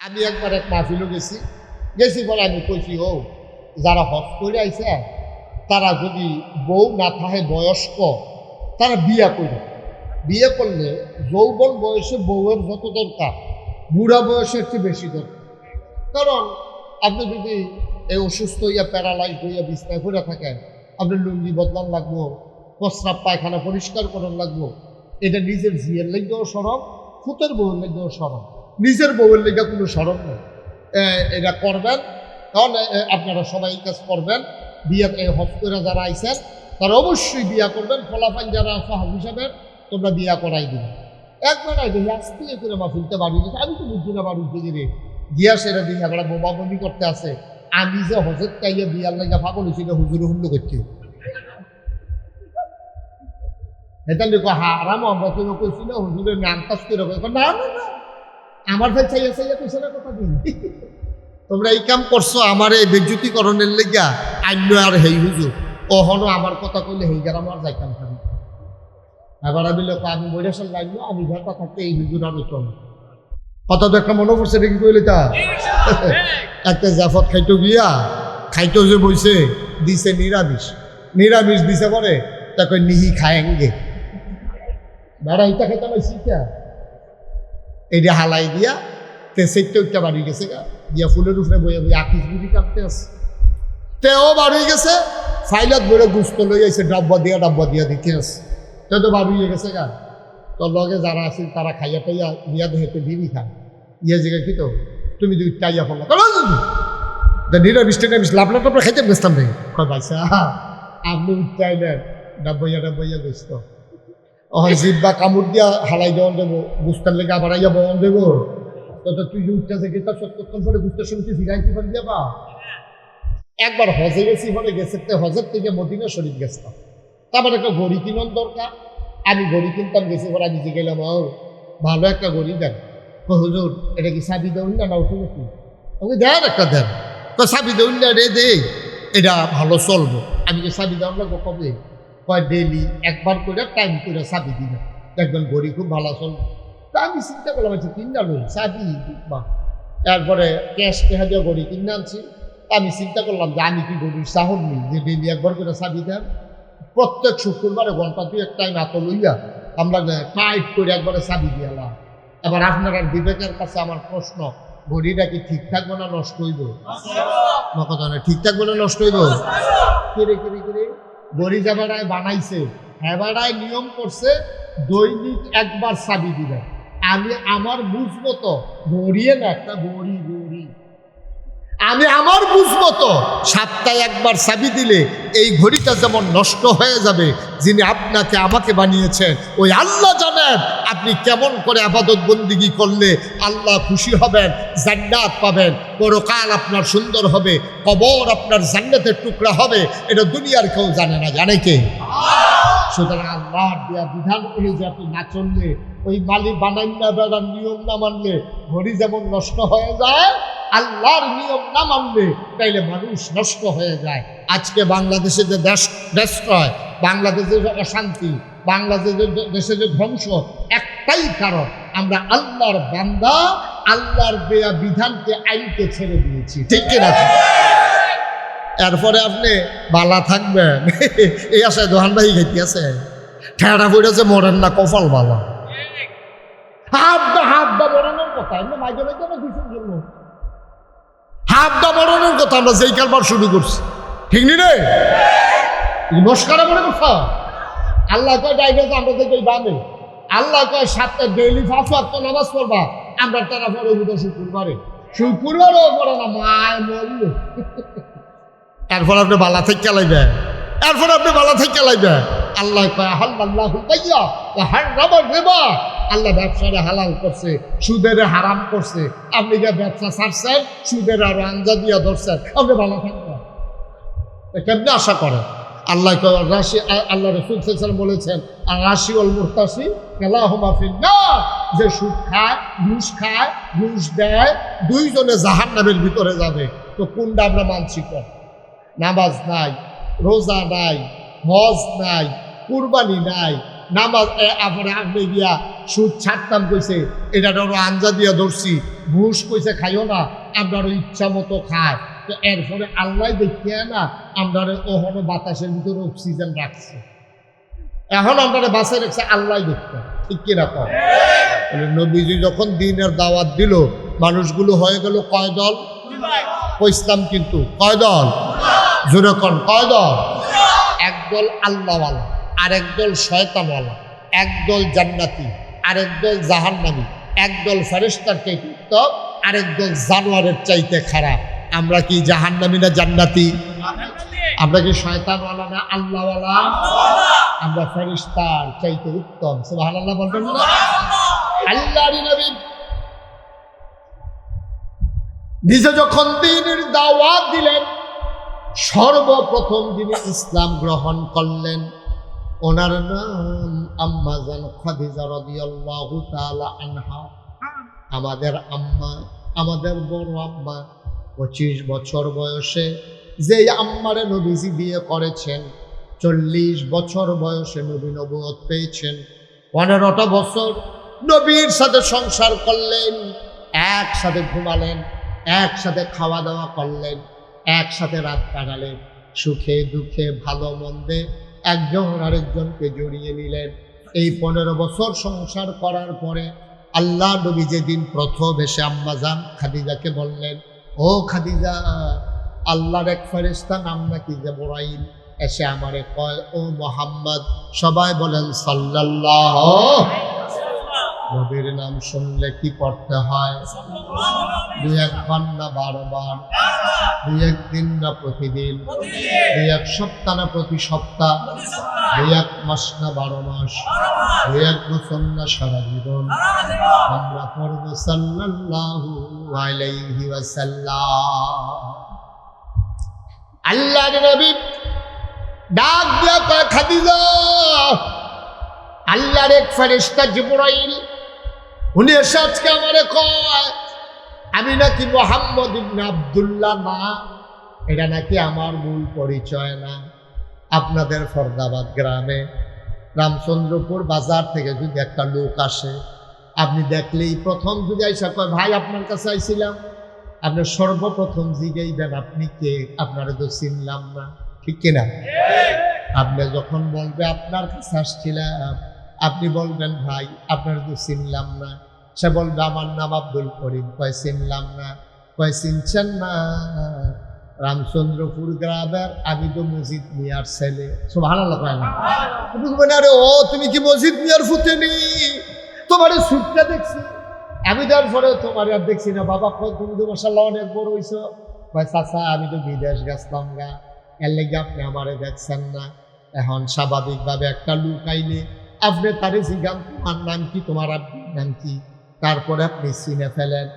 আমি একবার এক মাহফিলও গেছি বলে আমি কইছি ও যারা হজ করে আইছে তারা যদি বউ না থাকে বয়স্ক তারা বিয়ে করলে যৌবন বয়সে বউয়ের যত দরকার বুড়া বয়সের চেয়ে বেশি দরকার। কারণ আপনি যদি এই অসুস্থ হইয়া প্যারালাইজ হইয়া বিছনায় পড়ে থাকেন, আপনার লুঙ্গি বদলান লাগবো, প্রস্রাব পায়খানা পরিষ্কার করার লাগবো। এটা নিজের ঝিয়ের লেগেও সরব, ফুতের বউয়ের লেগেও সরব, নিজের বউয়ের লেগে কোনো সরব নেই। এটা করবেন, কারণ আপনারা সবাই কাজ করবেন। বিয়ে হজ করে যারা আইছেন তারা অবশ্যই বিয়া করবেন। ফলাফল যারা সাহাব হিসাবে তোমরা বিয়া করাই দিবে। একবার আগে আস্তে করে মাহফিলতে বাড়ি গেছে, আমি তো বুঝছি না বাড়ি গিয়ে গিয়া সেরা দিয়ে আমরা বোমাবন্দি করতে আছে। আমি যে হজের চাইয়া বিয়ার লাগা পাগল হয়েছিল হুজুরে হুল্লো করছে। এটা হারাম আমরা কেউ কইছি না হুজুরের নাম কাজ করে না না না আমার ভাই চাইয়া কইছে না কথা দিন। তোমরা এই কাম করছো আমার এই বেজ্জুতিকরণের লেগা আইন আর হেই হুজুর ওহনো আমার কথা কইলে হেই গেলাম আর যাইতাম খালি। এবার আমি লোক আমি বৈরাসাল লাগলো আমি ঘরটা থাকতে এই হুজুর আমি চলো কথা তো একটা মনে পড়ছে দেখি কইলে তা একটা জাফত খাইতো যে বইছে দিছে নিরামিষ দিছে পরে তাকে নিহি খায়েঙ্গে বেড়া ইটা খেতে আমি শিখা এইটা হালাই দিয়া তেসেরটা বাড়ি গেছে গা দিয়া ফুলের উপরে বইয়া বই আকিস গুড়ি কাটতে আছে তেও বাড়ি গেছে ফাইলত বইরে গুস্ত লই আইছে ডাব্বা দিয়া দিতে আছে তে তো বাড়ি গেছে গা। তোর লগে যারা আছে তারা খাইয়া টাইয়া দিয়া দেহেতে বিড়ি খায় ইয়ে জায়গায় কি তো তুমি যদি টাইয়া ফেলা নিরামিষ লাভলা টাপলা খাইতে বেসতাম নেই ভাইসা আপনি উঠতে নেন ডাব্বাইয়া গেছিল জিব্বা কামড় দিয়া হালাই দেওয়ান দেবো বুঝতার লেগে আবার আইয়া বন দেবো তো তুই যে উঠতে থেকে তার সত্যক্ষণ পরে বুঝতে শুনতে ফিরাইতে পারি যাবা। একবার হজে গেছি বলে গেছে হজের থেকে মদিনা শরীফ গেছিলাম, তারপর একটা ঘড়ি কিনন দরকার। আমি ঘড়ি কিনতাম গেছি পরে আমি যে গেলাম ও ভালো একটা ঘড়ি দেন। হুজুর এটা কি সাবি দেউন না উঠে নাকি ওকে দেন একটা দেন তো সাবি দেউন না রে দে এটা ভালো চলবো। আমি যে সাবি দেওয়ান লাগবো কবে কয় ডেলি একবার করে টাইম করে সাবি দিবে দেখবেন ঘড়ি খুব ভালো চলবে। তা আমি চিন্তা করলাম আচ্ছা কিনা লই সাবি বা এরপরে ক্যাশ টেহা দিয়ে ঘড়ি কিনে আনছি। আমি চিন্তা করলাম যে আমি কি ঘড়ির সাহস নেই যে ডেলি একবার করে সাবি দেন। প্রত্যেক শুক্রবারে ঘন্টা দুই এক টাইম এত লইয়া আমরা টাইট করে একবারে সাবি দিয়ালাম। এবার আপনার আর বিবেকের কাছে আমার প্রশ্ন ঘড়িটা কি ঠিক থাকবে না নষ্ট হইব? কথা না ঠিক থাকবে না নষ্ট হইব? কিরে ঘড়ি যাবারায় বানাইছে এবারায় নিয়ম করছে দৈনিক একবার চাবি দিবেন। আমি আমার বুঝবো তো ঘড়িয়ে না একটা ঘড়ি আমি আমার বুঝবো তো সপ্তাহে একবার চাবি দিলে এই ঘড়িটা যেমন নষ্ট হয়ে যাবে যিনি আপনাকে আমাকে বানিয়েছেন ওই আল্লাহ জানেন আপনি কেমন করে ইবাদত বন্দেগী করলে আল্লাহ খুশি হবেন, জান্নাত পাবেন, পরকাল আপনার সুন্দর হবে, কবর আপনার জান্নাতের টুকরা হবে। এটা দুনিয়ার কেউ জানে না, জানে কে? সুতরাং আল্লাহর দেয়া বিধান অনুযায়ী আপনি না চললে ওই মালিক বানাই না বেড়ার নিয়ম না মানলে ঘড়ি যেমন নষ্ট হয়ে যায় আল্লাহর নিয়ম না মানলে তাইলে মানুষ নষ্ট হয়ে যায়। আজকে বাংলাদেশে যে দেশপ্রয়, বাংলাদেশে যে অশান্তি, বাংলাদেশে যে ধ্বংস একটাই কারণ আমরা আল্লাহর বান্দা আল্লাহর দেয়া বিধানকে আইনকে ছেড়ে দিয়েছি, ঠিক কিনা? এরপরে আপনি বালা থাকবেন এই আশায় দোহান ভাই খাইতে আছে ঠেড়া পড়েছে মরেন না কপাল বালা হাফদা বড়ানোর কথা এমনি মাইকে মাইকে না কিছুর জন্য হাফদা বড়ানোর কথা আমরা যেই কারবার শুরু করছি, ঠিক নি রে? নমস্কার মনে কথা আল্লাহ কয় ডাইভেজ আমরা যে বামে আল্লাহ কয় 7টা ডেইলি 5 ওয়াক্ত নামাজ পড়বা আমরা তারা পরে শুক্রবারও পড়ে না মায় মরল। এরপর আপনি বালা থেকে চালাইবেন, আল্লাহ আল্লাহ ব্যবসারে হালাল করছে, সুদের হারাম করছে। আপনি যে ব্যবসা ছাড়ছেন সুদের আরো আঞ্জা দিয়া ধরছেন, আপনি ভালো থাকবেন কেমনি আশা করেন? আল্লাহ রাশি আল্লাহ রসুল বলেছেন আর রাশি অল মুরতাসি কালাহুমা ফিন্নার, যে সুদ খায় ঘুষ দেয় দুইজনে জাহান্নামের ভিতরে যাবে। তো কোনটা আমরা মানছি? নামাজ নাই, রোজা নাই, হজ নাই, কুরবানি নাই, নামাজ আপনি গিয়া সুদ ছাড়তাম কইছে এটা আঞ্জা দিয়া ধরছি, ঘুষ কইছে খাইও না, আপনার ইচ্ছা মতো খায়। তো এর ফলে আল্লাহ দেখিয়ে না আমরা ওখানে বাতাসের ভিতরে অক্সিজেন রাখছে, এখন আমরা বাসায় রাখছে আল্লাহ দেখতে, ঠিক কিনা কম। নবীজি যখন দিনের দাওয়াত দিল, মানুষগুলো হয়ে গেল কয় দল? ইসলাম কিন্তু কয় দল? জোরে কোন কয় দল? একদল আল্লাহওয়ালা, আরেক দল শয়তানওয়ালা, একদল জান্নাতি, আরেক দল জাহান্নামী, একদল ফেরেশতার চাইতে উত্তম, আরেক দল জানোয়ারের চাইতে খারাপ। আমরা কি জাহান্নামী না জান্নাতি? আমরা কি শয়তানওয়ালা না আল্লাহওয়ালা? আমরা ফেরেশতার চাইতে উত্তম। সুবহানাল্লাহ বলবেন না? আল্লাহর নবী নিজে যখন দ্বীনের দাওয়াত দিলেন, সর্বপ্রথম যিনি ইসলাম গ্রহণ করলেন ওনার নাম আম্মা জান খাদিজা রাদিয়াল্লাহু তাআলা আনহা। আমাদের আম্মা, আমাদের বড় আম্মা 25 বছর বয়সে যেই আম্মারে নবীজি বিয়ে করেছেন, 40 বছর বয়সে নবী নবুয়ত পেয়েছেন, 15টা বছর নবীর সাথে সংসার করলেন, একসাথে ঘুমালেন, একসাথে খাওয়া দাওয়া করলেন, একসাথে রাত কাটালেন, সুখে দুঃখে ভালো মন্দে একজন আরেকজনকে জড়িয়ে নিলেন। এই 15 বছর সংসার করার পরে আল্লাহ নবী যেদিন প্রথম এসে আম্মাজান খাদিজাকে বললেন, ও খাদিজা, আল্লাহর এক ফেরেশতা নাম নাকি জিবরাইল এসে আমারে কয়, ও মুহাম্মদ, সবাই বলেন সাল্লাল্লাহু। নবীর নাম শুনলে কি পড়তে হয়? 2-1 না 12 বার, 2-1 দিন না প্রতিদিন, 2-1 সপ্তাহ না প্রতি সপ্তাহ, 2-1 মাস না 12 মাস, 2-1 বছর না সারা জীবন আমরা পড়ব সাল্লাল্লাহু আলাইহি ওয়াসাল্লাম। আল্লাহর নবী ডাক দিয়া কয়, খাদিজা, আল্লাহর এক ফেরেশতা জিবরাইল উনি এসে আজকে আমারে কয়, আমি নাকি মুহাম্মদ ইবনে আব্দুল্লাহ না, এটা নাকি আমার মূল পরিচয় না। আপনাদের ফরদাবাদ গ্রামে রামচন্দ্রপুর বাজার থেকে যদি একটা লোক আসে, আপনি দেখলেই প্রথম যদি আইসা কয়, ভাই আপনার কাছে আইছিলাম, আপনি সর্বপ্রথম জিগাইবেন আপনি কে? আপনারা তো চিনলাম না, ঠিক কিনা? আপনি যখন বলবে আপনার কাছে আসছিলাম, আপনি বলবেন ভাই আপনারা তো চিনলাম না। সে বলবে আমার নাম আব্দুল করিম। কয় চিনলাম না। কয় চিনছেন না? রামচন্দ্রপুর গ্রামের আমি তো মসজিদ মিয়ার ছেলে। সুবহানাল্লাহ কয় না? আরে ও তুমি কি মসজিদ মিয়ার ফুতেনি? তোমার সুটটা দেখছি আমি, তারপরে তোমার আর দেখছি না। বাবা কয় তুমি তো মাশাআল্লাহ অনেক বড় হইছো। কয় চাচা আমি তো বিদেশ গেছিলাম গা, এর লেগে আপনি আমারে দেখছেন না। এখন স্বাভাবিকভাবে একটা লোক আইলে আপনি তারে জিজ্ঞান তোমার নাম কি, তোমার আব্বুর নাম কি, তারপরে আপনি চিনে ফেলেন।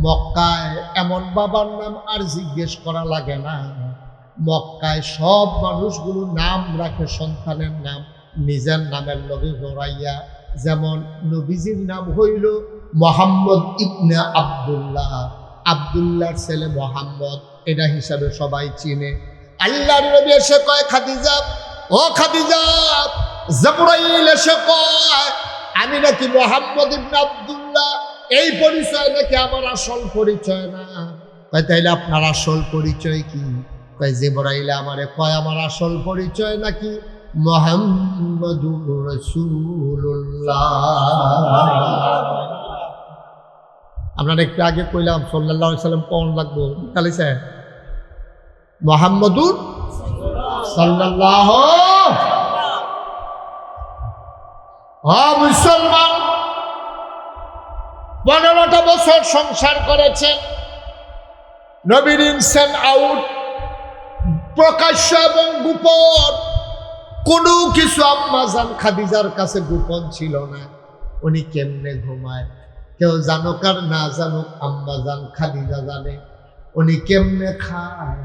মক্কায় এমন বাবার নাম আর জিজ্ঞেস করা লাগে না। মক্কায় সব মানুষগুলো নাম রাখে সন্তানের নাম নিজের নামের লগে জড়াইয়া। যেমন নবীজির নাম হইল মুহাম্মদ ইবনে আব্দুল্লাহ, আব্দুল্লাহর ছেলে মুহাম্মদ, এটা হিসাবে সবাই চিনে। আল্লাহর নবী এসে কয়, খাদিজা, ও খাদিজা, জিবরাইল এসে কয় আমি নাকি মুহাম্মদ ইবনে আব্দুল্লাহ, এই পরিচয় নাকি আমার আসল পরিচয় না। কয় তাইলে আপনার আসল পরিচয় কি? কয় জিবরাইল আমারে কয় আমার আসল পরিচয় নাকি মুহাম্মাদুর রাসূলুল্লাহ। আপনারা একটু আগে কইলাম সাল্লাল্লাহু আলাইহি সাল্লাম কোন লাগবো কালিছে মুহাম্মাদুর সাল্লাল্লাহু। মুসলমান 15টা বছর সংসার করেছেন। নবীর ইনসান আউট, প্রকাশ্য এবং গোপন কোনো কিছু আম্মাজান খাদিজার কাছে গোপন ছিল না। উনি কেমনে ঘুমায় কেউ জানুক আর না জানুক, আম্মাজান খাদিজা জানে। উনি কেমনে খায়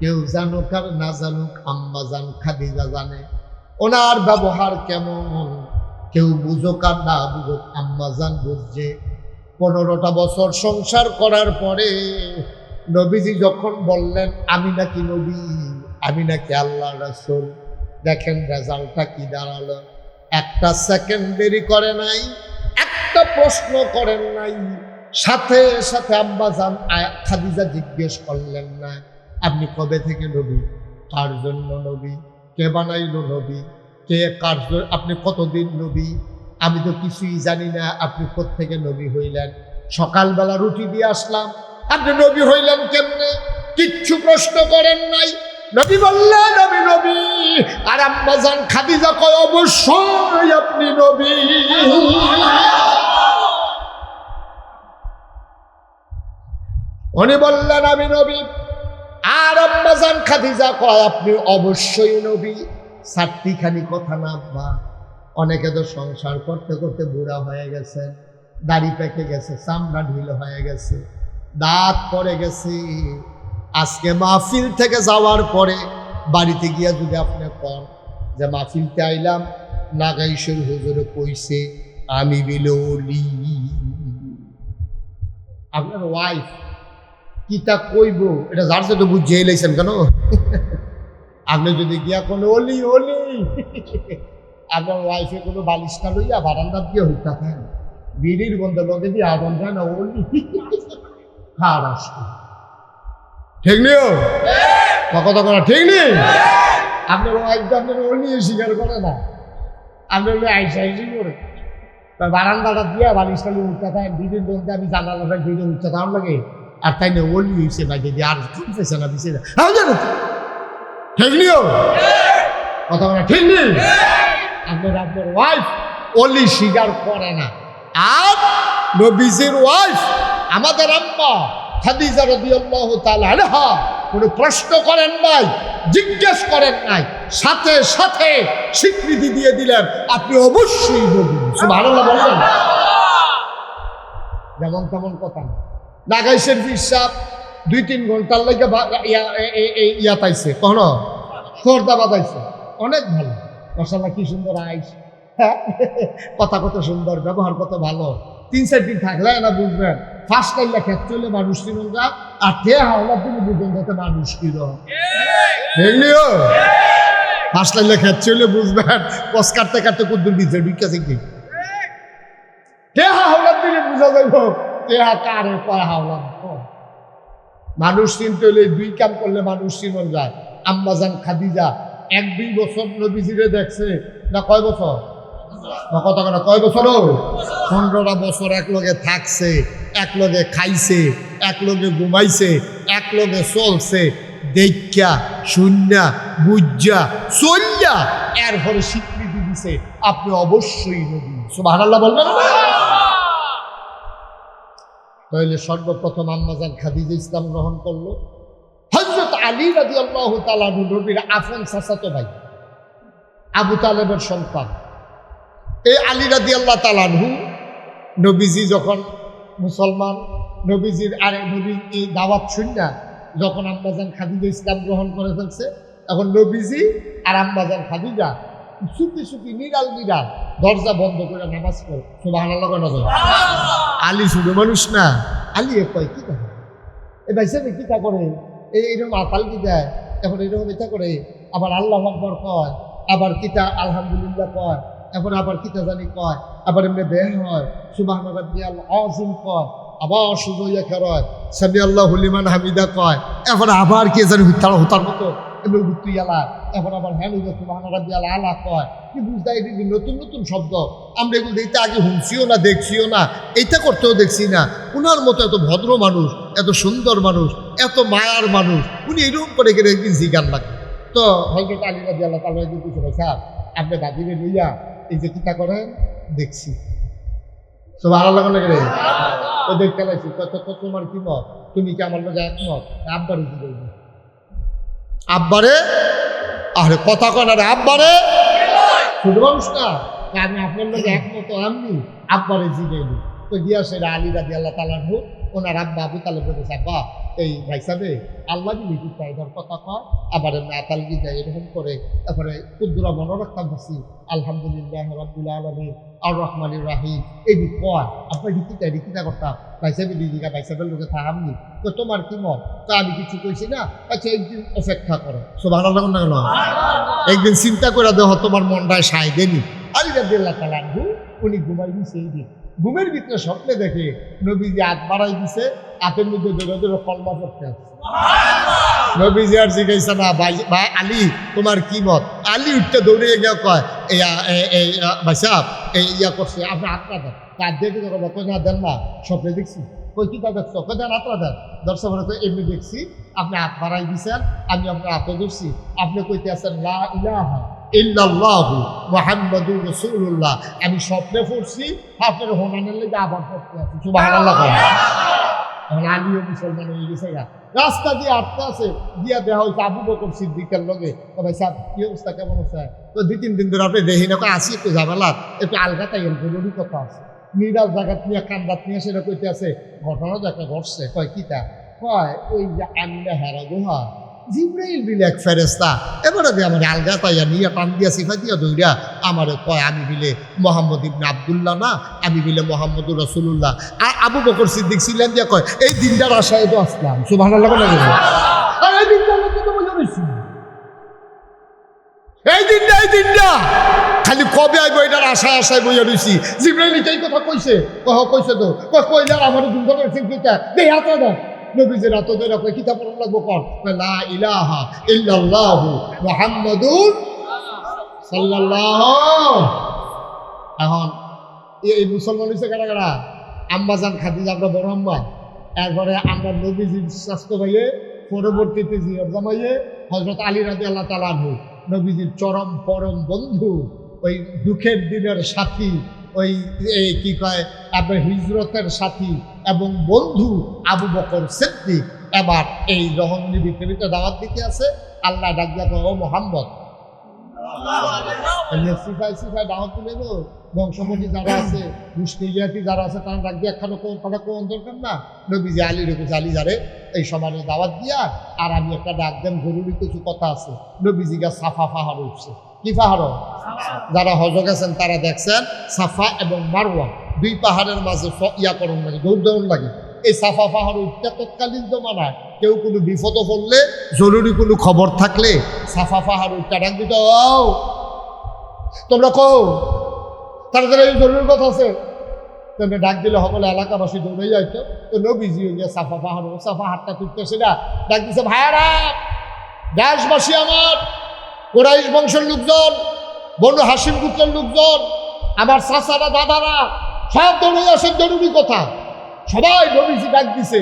কেউ জানুক আর না জানুক, আম্মাজান খাদিজা জানে। ওনার ব্যবহার কেমন কেউ বুঝুক আর না বুঝুক, আম্মাজান বুঝছে। 15টা বছর সংসার করার পরে নবীজি যখন বললেন আমি নাকি নবী, আমি নাকি আল্লাহর রাসূল, দেখেন রেজাল্টটা কি দাঁড়ালো। একটা সেকেন্ড দেরি করে নাই, একটা প্রশ্ন করেন নাই, সাথে সাথে আম্মাজান খাদিজা জিজ্ঞেস করলেন না, আপনি কবে থেকে নবী, কার জন্য নবী, কে বানাইল নবী, কে কার আপনি কতদিন নবী, আমি তো কিছুই জানি না, আপনি কোত্থেকে নবী হইলেন, সকালবেলা রুটি দিয়ে আসলাম, আপনি নবী হইলেন কেমনে, কিচ্ছু প্রশ্ন করেন নাই। নবী বললেন আমি নবী। আর আম্মাজান খাদিজা কয় অবশ্যই আপনি নবী। উনি বললেন আমি নবী। আর আম্মাজান খাদিজা কয় আপনি অবশ্যই নবী। চারটিখানি কথা না আব্বা, অনেকে তো সংসার করতে করতে বুড়া হয়ে গেছে, দাড়ি পেকে গেছে, চামড়া ঢিল হয়ে গেছে, দাঁত পড়ে গেছে। আজকে মাহফিল থেকে যাওয়ার পরে বাড়িতে গিয়া যদি আপনি কন যে মাহফিলতে আইলাম, নাগাইশের হুজুরে কইছে আমি বিলৌলি, আপনার ওয়াইফ কিতা কইব এটা যার সাথে বুঝিয়ে লাইছেন কেন? আপনি যদি গিয়া কোনো অলি অলি আপনার ওয়াইফে কোনো বালিশটা লইয়া বারান্দা দিয়ে হইতা থাকেন, বিড়ির গন্ধ লগে দিয়ে আগুন যায় না, অলি খাওয়ার আসবে, ঠিক নিও কথা করা ঠিক নেই। আপনার ওয়াইফ তো আপনার অলি স্বীকার করে না, আপনার আইসা আইসি করে বারান্দাটা দিয়া বালিশটা লিয়ে উঠতে থাকেন, বিড়ির গন্ধে আমি জানালাটা ভিড়ে উঠতে থাকার লাগে, আর তাই না ওলি হয়েছে বাইরে দিয়ে আর কনফেশন না দিছে না, জানো ঠিক নিও কথা বলা ঠিক নেই। আপনার ওয়াইফ অলি স্বীকার করে না। আর নবীজির ওয়াইফ আমাদের আম্মা খাদিজা রাদিয়াল্লাহু তাআলা আনহা কোনো প্রশ্ন করেন নাই, জিজ্ঞেস করেন নাই, সাথে সাথে স্বীকৃতি দিয়ে দিলেন আপনি অবশ্যই নবী। সুবহানাল্লাহ বললেন, যেমন তেমন কথা না। নাগাইশের হিসাব 2-3 ঘন্টার লাগে ইয়া পাইছে, কখনো খোরদা বাদাইছে, অনেক ভালো মাশাআল্লাহ, কি সুন্দর আইস, হ্যাঁ কথা কত সুন্দর, ব্যবহার কত ভালো। 3-4 দিন থাকলে না বুঝবেন ফার্স্ট টাইম লেখা চলে মানুষ চিনুনরা, আর ঠে হাওলার দিনে বুঝবেন যাতে মানুষ কির দেখলিও ফার্স্ট টাইম লেখা চলে বুঝবেন কস কাটতে কাটতে কুদ্দুর দিচ্ছে ঢুকাছে কি ঠে হাওলার দিনে বুঝা যাইব টেহা কারে কয় হাওলার। মানুষ চিনতে হলে 2 কাম করলে মানুষ চিনন যায়। আম্মাজান খাদিজা 1-2 বছর নবীজিরে দেখছে না, কয় বছর কথা না, কয় বছর 15টা বছর একলগে থাকছে, একলগে খাইছে, একলগে ঘুমাইছে, একলগে চলছে, দেখা শুননা বুঝা চল্যা এরপরে স্বীকৃতি দিছে আপনি অবশ্যই নবী। সুবহানাল্লাহ বলবেন। তাহলে সর্বপ্রথম আম্মাজান খাদিজা ইসলাম গ্রহণ করলো। হযরত আলী রাদিয়াল্লাহু তাআলা নবীর আপন চাচাতো ভাই, আবু তালেবের সন্তান। এই আলী রাদিয়াল্লাহু তাআলা আনহু নবীজি যখন মুসলমান, নবীজির আরে নবীর এই দাওয়াত শুননা যখন আম্মাজান খাদিজা ইসলাম গ্রহণ করে ফেলছে, এখন নবীজি আর আম্মাজান খাদিজা চুপি চুপি নিরাল নিরাল দরজা বন্ধ করে নামাজ পড়ে। সুবহানাল্লাহ নজর। আলী শুধু মানুষ না, আলী কয় কি করে এ ভাইসাবে কিতা করে, এইরকম আতাল কি দেয়, এখন এরকম এটা করে, আবার আল্লাহু আকবার কয়, আবার কিতা আলহামদুলিল্লাহ কয়, এখন আবার কিতা জানি কয়, আবার এমনি বের হয় সুবহান রাব্বিয়াল আযীম কয়, আবার শুধু ইয়া কয় সামি আল্লাহু লিমান হামিদা কয়, এখন আবার কে জানি হুতার মতো এমনি ঘুরতে গেলা, এখন আবার হ্যাঁ সুবহান রাব্বিয়াল আলা কয়। কি বুঝতে এই নতুন নতুন শব্দ আমরা এগুলো দেখতে আগে শুনছিও না, দেখছিও না, এইটা করতেও দেখছি না। উনার মতো এত ভদ্র মানুষ, এত সুন্দর মানুষ, এত মায়ার মানুষ, উনি এরকম করে গেলে একদিন জিগান লাগে। তো হযরত আলী রাদিয়াল্লাহু তাআলা কিছু ভাই সাহেব আপনি দাদিরে লইয়া এই যে কিতা করেন দেখছি। সুবহানাল্লাহ লাগে তো দেখতে লাগছি, তোমার কি মত, তুমি কি আমার লোক একমত? আব্বারে কি বলবো, আব্বারে আরে কথা কন, আরে আব্বারে শুধু মানুষ না, আমি আপনার লোক একমত, আমি আব্বারে জিগাইলি। তো গিয়া সেটা আলী রাদিয়াল্লাহু তাআলা আনহু ওনার আব্বা আবু তালেব বলেছে, আব্বা এই ভাই সাহেবে আল্লাহ দিলি কি চাই ধর কথা কয়, আবার আতাল কি যায় এরকম করে। তারপরে কুদ্দুরা মনে রাখতাম পাচ্ছি আলহামদুলিল্লাহ রাব্বিল আলামিন আর রহমানির রাহিম এই দি কয়, আপনার রিকিতা করতাম ভাই সাহেবের দিদিকা ভাই সাহেবের লোকে থামনি। তো তোমার কি মত? তো আমি কিছু কইছি না, আচ্ছা একদিন অপেক্ষা করো। সুবহানাল্লাহ না কেন, একদিন চিন্তা করে দেহ তোমার মনটায় সায় দেনি। আলী রাদিয়াল্লাহু তাআলা আনহু উনি ঘুমাই দিছে এই দিন ঘুমের ভিতরে স্বপ্নে দেখে নবীজি হাত বাড়াই দিছে, হাতের মধ্যে ধরে ধরে কলমা পড়তে আছে। নবীজি আর জিজ্ঞাসা না, ভাই আলী তোমার কি মত? আলী উঠতে দৌড়িয়ে গিয়ে কয় ভাই সাহেব এই ইয়া করছে, আপনি হাতটা দেন। হাত দিয়ে কি করবো? কই না দেন না, স্বপ্নে দেখছি। কই কি তা দেখছো? কই দেন হাতটা দেন। দর্শক এমনি দেখছি আপনি হাত বাড়াই দিছেন, আমি আপনার হাতে ধরছি, আপনি কইতে আছেন লা ইলাহা ইল্লাল্লাহু মুহাম্মাদুর রাসূলুল্লাহ। আমি স্বপ্নে পড়ছি, আপনার হোনানের লেগে আবার পড়তে আছি। সুবহানাল্লাহ। এখন আমিও মুসলমান হয়ে গেছে গা। রাস্তা দিয়ে আটকে আছে, দিয়া দেওয়া হয়েছে আবু বকর সিদ্দিকের লগে। ভাই সাহেব কি অবস্থা, কেমন আছে? তো 2-3 দিন ধরে আপনি দেখি না, আসি একটু ঝামেলা, একটু আলগা তাই জরুরি কথা আছে। নিরাল জায়গা নিয়ে কান্দাত নিয়ে সেটা কইতে আছে, ঘটনা তো একটা ঘটছে। কয় কিতা? কয় ওই যে আমিনা হেরা গুহা জিব্রাইল বিলে এক ফেরেস্তা এবারে দিয়ে আমার আলগা তাইয়া নিয়ে টান দিয়া সিফা দিয়া দৌড়া আমার কয় আমি বিলে মোহাম্মদ ইবনে আব্দুল্লাহ না, আমি বিলে মোহাম্মদুর রাসূলুল্লাহ। আর আবু বকর সিদ্দিক ছিলেন দিয়া কয় এই দিনটার আশায় তো আসলাম। সুবহানাল্লাহ। আর এই দিনটার মধ্যে তো বলে রয়েছি, এই দিনটা খালি কবে আইব এটার আশায় আশায় বইয়া রয়েছি। জিব্রাইল এই কথা কইছে, কইছে তো কইলার আমার দুর্গা দেই হাত দেন। নবীজির হাত ধরে কয় কিতাব পড়া লাগবো, কর লা ইলাহা ইল্লাল্লাহু মুহাম্মাদুর সাল্লাল্লাহু। এখন এই মুসলমান হইছে কারা কারা? আম্মাজান খাদিজা, আমরা বড় আম্মা, এরপরে আমরা নবীজির স্বাস্থ্য ভাইয়ে, পরবর্তীতে জিয়ার জামাইয়ে হযরত আলী রাদিয়াল্লাহু তাআলা আনহু, নবীজির চরম পরম বন্ধু, ওই দুঃখের দিনের সাথী, ওই কি কয় আপনার হিজরতের সাথী এবং বন্ধু আবু বকর সিদ্দিক এবার এই রহমনি ভিতরে দাওয়াত দিতে আছে। আল্লাহ ডাক দিয়া কয় ও মুহাম্মদ, সিফাই দাওয়াত দিলে তো বংশমতি যারা আছে, মুশকিলিয়াতি যারা আছে, তারা ডাক দিয়ে একখানে কোন দরকার না। নবীজি আলী রেখেছে, আলী যারে এই সমানে দাওয়াত দিয়া আর আমি একটা ডাক দেন, জরুরি কিছু কথা আছে। নবীজি গা সাফা পাহাড় উঠছে। কি পাহাড়? যারা হজ গেছেন তারা দেখছেন সাফা এবং মারওয়া 2 পাহাড়ের মাঝে ইয়া করুন লাগে, দৌড় লাগে। এই সাফা পাহাড় উঠতে তৎকালীন জমানায় কেউ কোনো বিপদ পড়লে, জরুরি কোনো খবর থাকলে সাফা পাহাড় উঠতে ডাক দিত, তোমরা কও তারা এই জরুরি কথা আছে। তোমরা ডাক দিলে সকলে এলাকাবাসী দৌড়ে যাইতো। তো নবীজি হইয়া সাফা পাহাড়টা তুলতেছে না, ডাক দিছে ভাইয়ারা, দেশবাসী আমার, কুরাইশ বংশের লোকজন, বনু হাসিম গোত্রের লোকজন, আমার চাচারা দাদারা সব দৌড়ে আসেন, জরুরি কথা। সবাই নবীজি ডাক দিছে।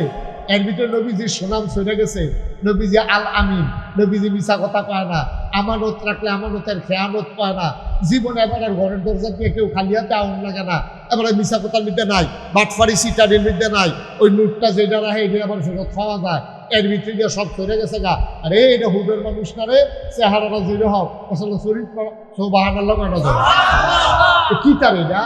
এর ভিতরে নবীজির সুনাম ছড়ে গেছে। নবীজি আল আমিন, নবীজি মিছা কথা কয় না, আমানত রাখলে আমানতের খেয়ানত পায় না। জীবনে এবারে ঘরের দরজা দিয়ে কেউ খালি হাতে আউন লাগে না। এবারে মিছা কথার মধ্যে নাই, বাটফারি সিটারির মধ্যে নাই। ওই নোটটা যেটা রাখে এটা আবার ফেরত খাওয়া যায়। এর ভিতরে দিয়ে সব চলে গেছে গা। আরে এটা হুবের মানুষ না রে, চেহারাটা যেটা হোক আসলে চরিত্র সুবহানাল্লাহ কেন যায় কি তার এটা?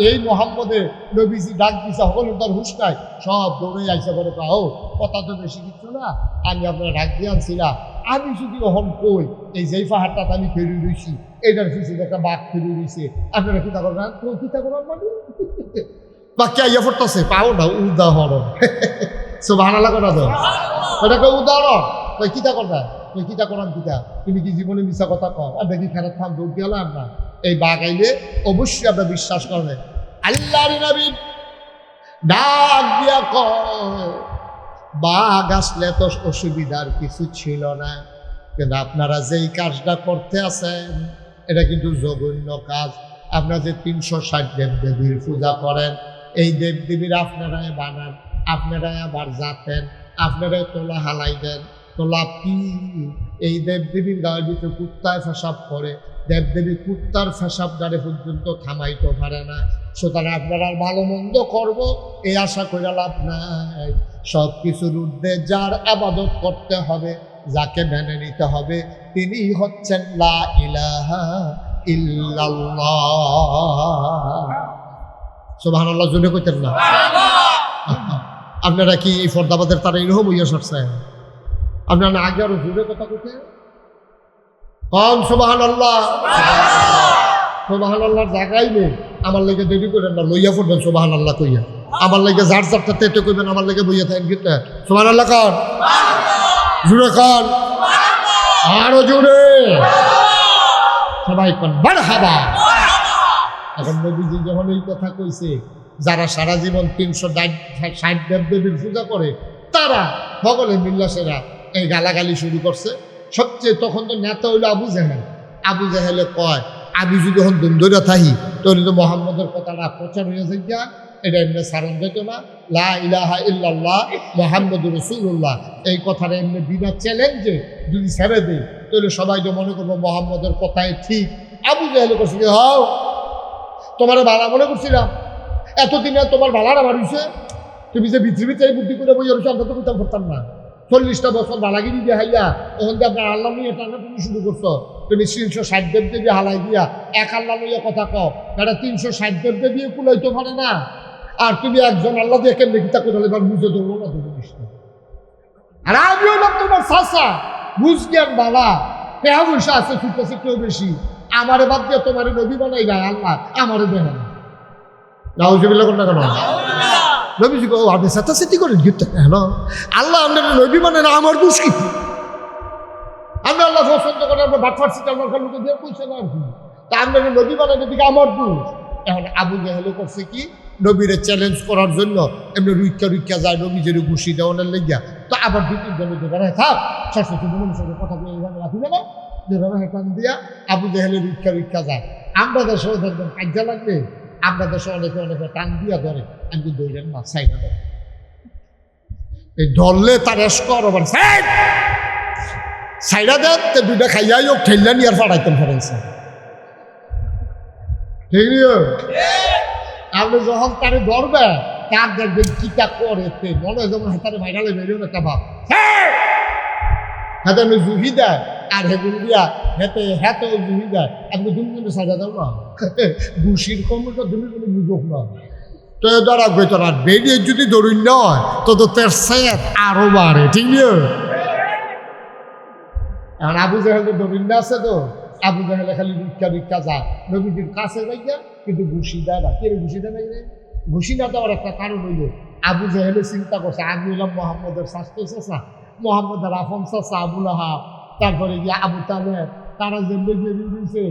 এই মোহাম্মদে নবীজি ডাক দিছে, সকলের তার হুশ নাই, সব দৌড়ে যাইছে। বলে ও কথা তো বেশি কিছু না, আমি আপনার ডাক দিয়ে আনছিলাম। আমি যদি ওহন কই এই যেই পাহাড়টাতে আমি ফেরি রয়েছি, এটার পিছিয়ে একটা বাঘ ফেরি রয়েছে, আপনারা কিতা করবেন? কিতা করবেন মানে বাক্য ইয়ে পড়তেছে, পাও না উদাহরণ। সুবহানাল্লাহ করা দাও, ওটাকে উদাহরণ। কই কিতা করবেন? তুই কিতা করান কিতা? তুমি কি জীবনে মিছা কথা কও? আর দেখি খারাপ থাম দৌড় গেলাম না। এই বাঘ আইলে অবশ্যই আপনার বিশ্বাস করবেন। আল্লাহর নবী ডাক দিয়া কয়, বাঘ আসলে তো অসুবিধার কিছু ছিল না, কিন্তু আপনারা যেই কাজটা করতে আছেন এটা কিন্তু জঘন্য কাজ। আপনারা যে 360 দেবদেবীর পূজা করেন, এই দেবদেবীর আপনারাই বানান, আপনারাই আবার জাতেন, আপনারাই তোলা হালাই দেন। তোলা কি? এই দেবদেবীর গায়ের ভিতরে কুত্তায় ফেসাব করে, দেবদেবী কুত্তার ফেসাব গাড়ি পর্যন্ত থামাইতে পারে না। সুতরাং আপনারা ভালো মন্দ করবো এই আশা করে লাভ নাই। সব কিছুর ঊর্ধ্বে যার ইবাদত করতে হবে, যাকে মেনে নিতে হবে, তিনি হচ্ছেন লা ইলাহা ইল্লাল্লাহ। সুবহানাল্লাহ জোরে কইতেন না? আপনারা কি এই ফরদাবাদের তারা এরকম হইয়া সরছে? আপনারা আগে আরো জোরে কথা কইতে কম সুবহানাল্লাহ। সুবহানাল্লাহর জায়গায় নেই, আমার লেগে দেরি করেন না, লইয়া পড়বেন সুবহানাল্লাহ কইয়া। আমার লেগে যার যারটা তেতে কইবেন, আমার লেগে বইয়া থাকেন কিন্তু সুবহানাল্লাহ কর, জোরে কর, আরো জোরে সবাই কন মারহাবা। এখন নবীজি যখন এই কথা কইছে, যারা সারা জীবন 360 দেবদেবীর পূজা করে তারা সকলে মিল্লাসেরা এই গালাগালি শুরু করছে। সবচেয়ে তখন তো নেতা হইল আবু জাহেল। আবু জাহেলে কয় আমি যদি এখন দ্বন্দ্বরা থাকি তাহলে তো মোহাম্মদের কথাটা প্রচার হয়ে যায়, এটা এমনি সারণ যেত না, লা ইলাহা ইল্লাল্লাহ মুহাম্মাদুর রাসূলুল্লাহ এই কথাটা এমনি বিনা চ্যালেঞ্জে যদি ছেড়ে দেয় তাহলে সবাই তো মনে করবো মোহাম্মদের কথাই ঠিক। আবু জাহেল করছে কি হও তোমার বালা মনে করছিলাম, এতদিনে তোমার বালার আমার হইছে, তুমি যে পৃথিবীতে এই বুদ্ধি করে বই হচ্ছে আমরা তো বুঝতাম করতাম না। 40টা বছর বালাগিরি দিয়ে হাইয়া তখন যে আপনার আল্লাহ নিয়ে টানা তুমি শুরু করছো, তুমি 360 দেবদেবী হালাই দিয়া এক আল্লাহ লইয়া কথা কও, এটা 360 দেবদেবী কুলাইতে পারে না, আর তুমি একজন আল্লাহ দিয়ে কেমনি গীতা করে এবার বুঝে ধরবো না তুমি জিনিসটা। আর আমি হইলাম তোমার চাচা, বুঝ জ্ঞান বালা, পেহা পয়সা আছে ছুটতেছে কেউ বেশি, আমারে বাদ দিয়ে তোমার নবী বানাই না আল্লাহ, আমারে দেন নাউজুবিল্লাহ কোনটা কেন নবীজি গো আপনি সাথে করে গিফট কেন আল্লাহ আপনার নবী মানে না আমার দোষ কি? আমরা আল্লাহ পছন্দ করে আমরা বাটফার সিট আমার লোকে দিয়ে কইছে না আর কি, তা আপনার নবী মানে দিকে আমার দোষ। এখন আবু জাহেল করছে কি নবীরে চ্যালেঞ্জ করার জন্য এমনি রুইকা যায় নবীজের ঘুষি দেওয়ানের লেগিয়া, তো আবার দুটি জনে থাক সরস্বতী সঙ্গে কথা বলে এইভাবে রাখি না যেভাবে হেঁটান দিয়া আবু জাহেলের রুইকা যায়। আমরা দেশে দেখবেন কাজা লাগবে, আমরা দেশে অনেকে টান দিয়া ধরে, আমি দৌড়েন না সাইডা ধরে এই ধরলে তার এসকর আবার সাইডা দেন তো দুইটা খাইয়াই হোক ঠেললেন ইয়ার ফাটাইতেন ফেরেন্স ঠিক আপনি যখন তারে ধরবে তার দেখবেন কিটা করে মনে হয় যেমন হাতারে ভাইরালে বেরিয়ে একটা ভাব হাতে জুহি দেয় আর হেগুলো দিয়া হেতেও জুহি দেয়, আপনি দুজনে সাজা দাও না ঘুষির কমটা তুমি কোনো বুঝোক না তো ধরা বেতন আর বেরিয়ে যদি দৌড়ুন নয় তো তের সেট আরো বাড়ে ঠিক নিয়ে। এখন আবু জাহেলের দৌড়ুন আছে তো আবু জাহেলে খালি ভিক্ষা যায় নবীজির কাছে যাইয়া কিন্তু ঘুষি দেয় না, কে ঘুষি দেয় না, ঘুষি না দেওয়ার একটা কারণ হইল আবু জাহেলে চিন্তা করছে আমি হলাম মোহাম্মদের স্বাস্থ্য চাষা, মোহাম্মদের আফম চাষা আবুল আহাব, তারপরে গিয়ে আবু তালেব, তারা যে বেরিয়ে দিয়েছে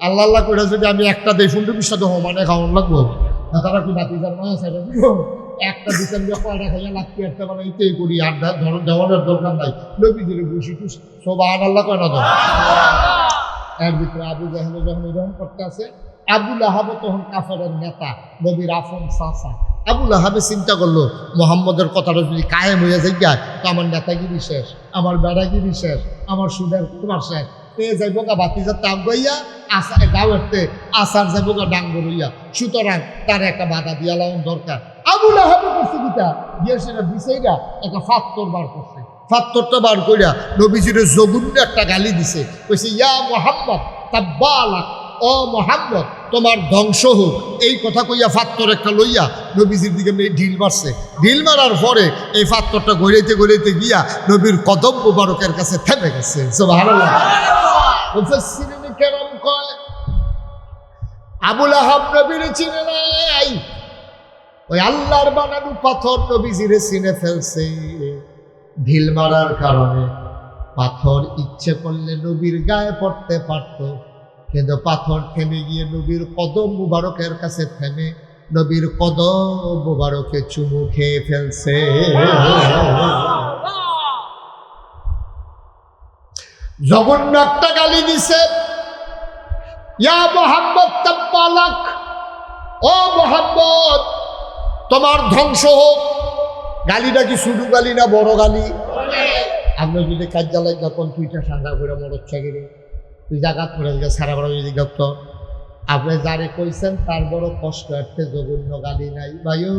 আল্লাহ আল্লাহ করে যদি আমি একটা দেই 15-20 টা মানে খাওয়ান লাগবো না, তারা কি বাতিজার মায়া সাইড একটা দিতেন যে কয়টা খাইয়া লাগতে একটা মানে এইটাই করি আর দেওয়ানোর দরকার নাই নবীজির ঘুষি টুস সব আর আল্লাহ কয় না তো। এর ভিতরে আবু জাহেল যখন এরকম করতে আছে আবুল আহাব তখন কাফেরের নেতা নবীর আফম চাচা, আবুল আহাবে চিন্তা করলো মোহাম্মদের কথাটা যদি কায়েম হয়ে যায় তো আমার নেতাগিরি শেষ, আমার বেড়াগিরি শেষ, আমার সুদের তোমার শেষ, পেয়ে যাইব গা বাতিজার তাপ গাইয়া আসা গাওয়াতে আসার যাইব গা ডাঙ্গর হইয়া, সুতরাং তার একটা বাধা দিয়া লাগানো দরকার। আবুল আহাবে করছে কিটা দিয়ে সেটা বিষয়টা একটা ফাত্তর বার করছে, ফাত্তরটা বার কইরা নবীজির জঘন্য একটা গালি দিছে, কইছে ইয়া মোহাম্মদ তাব্বালাক, ও মোহাম্মদ তোমার ধ্বংস হোক, এই কথা কইয়া ফাত্তর একটা লইয়া নবীজির দিকে ঢিল মারছে। ঢিল মারার পরে এই ফাত্তরটা গড়াইতে গিয়া নবীর কদম মুবারকের কাছে থেমে গেছে। সুবহানাল্লাহ। মুফাসসিরিন কেরাম কয় আবুল আহাব নবীরে চিনে নাই, ওই আল্লাহর বানানো পাথর নবীজিরে চিনে ফেলছে। ঢিল মারার কারণে পাথর ইচ্ছে করলে নবীর গায়ে পড়তে পারত, কিন্তু পাথর থেমে গিয়ে নবীর কদম মুবারকের কাছে থেমে নবীর কদম মুবারকে চুমু খেয়ে ফেলছে। জঘন্য একটা গালি দিছে, ইয়া মুহাম্মদ তাব্বালাক, ও মুহাম্মদ তোমার ধ্বংস হোক। গালিটা কি শুধু গালি না বড় গালি? আপনি যদি কাজ লাগা কোন তুইটা সাদা করে মরদ চাগিরে তুই জাগাত করে সারা বড় যদি গপ্ত আপনি যারে কইছেন তার বড় কষ্ট আসছে, জঘন্য গালি নাই ভাইও।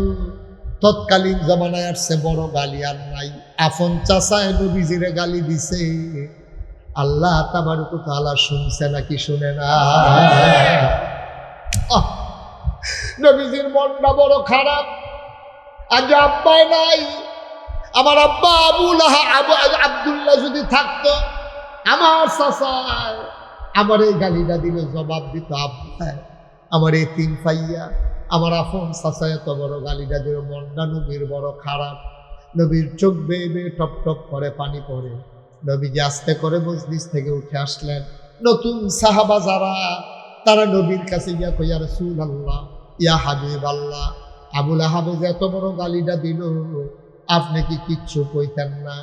তৎকালীন জমানায় আসছে বড় গালি আর নাই। আফন চাচায় নবীজিরে গালি দিছে, আল্লাহ তাবারক ওয়া তাআলা শুনছে নাকি শুনে না? নবীজির মনটা বড় খারাপ। আজ আব্বা নাই, আমার আব্বা আব্দুল্লাহ যদি থাকতো আমার চাচায় আমার এই গালিটা দিলে জবাব দিত আব্বা, আমার এই তিন পাইয়া আমার আফন চাচায় এত বড় গালিটা দিল। মনটা নবীর বড় খারাপ। নবীর চোখ বেয়ে বেয়ে টপ টপ করে পানি পড়ে। নবীজি আস্তে করে মজলিস থেকে উঠে আসলেন। নতুন সাহাবা যারা তারা নবীর কাছে গিয়া কইয়া রাসূলুল্লাহ, ইয়া হাবিব আল্লাহ, আবুল আহাবে যে এত বড় গালিটা দিল, আপনি কি কিচ্ছু কইতেন না?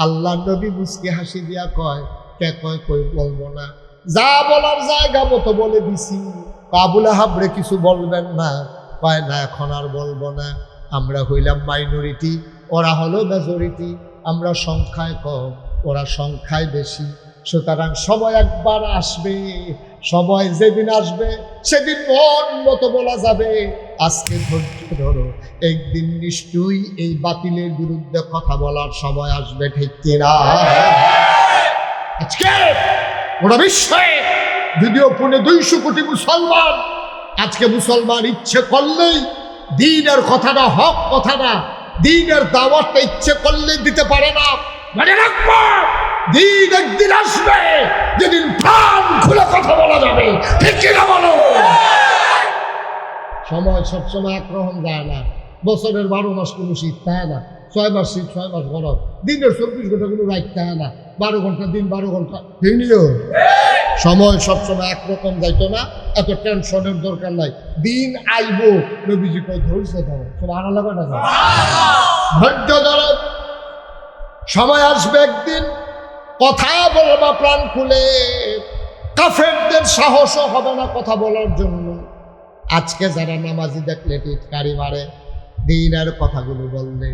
আল্লাহ নবী মুস্কি হাসি দিয়া কয়, কে কয় কই বলবো না, যা বলার জায়গা মতো বলে দিছি। আবুল আহাবরে কিছু বলবেন না? কয় না, এখন আর বলবো না। আমরা হইলাম মাইনরিটি, ওরা হলো মেজরিটি। আমরা সংখ্যায় কম, ওরা সংখ্যায় বেশি। সুতরাং সময় একবার আসবে, সময় যেদিন আসবে সেদিন মন মতো বলা যাবে। আজকে ধৈর্য ধরো, একদিন নিশ্চয়ই এই বাতিলের বিরুদ্ধে কথা বলার সময় আসবে, ঠিক কিনা? আজকে ওরা বিশ্বে যদিও 200 কোটি মুসলমান, আজকে মুসলমান ইচ্ছে করলেই দ্বীনের কথাটা, হক কথাটা, দ্বীনের দাওয়াতটা ইচ্ছে করলে দিতে পারে না। মনে রাখবো, দিন একদিন আসবে যেদিন প্রাণ খুলে কথা বলা যাবে, ঠিক কিনা বলো? সময় সবসময় একরকম যায় না। বছরের 12 মাস কোনো শীত থাকে না, 6 মাস শীত 6 মাস গরম। দিনের 24 ঘন্টা কোনো রাইট থাকে না, 12 ঘন্টা দিন 12 ঘন্টা। হিনিও সময় সবসময় একরকম যাইতো না, এত টেনশনের দরকার নাই। দিন আইব, নবীজি কই ধৈর্য ধরো, সব আনা লাগবে না, ধৈর্য ধরো। সময় আসবে একদিন কথা বলবা প্রাণ খুলে, কাফেরদের সাহসও হবে না কথা বলার জন্য। আজকে যারা নামাজি দেখলে টিটকারি মারে, দ্বীনের কথাগুলো বললে,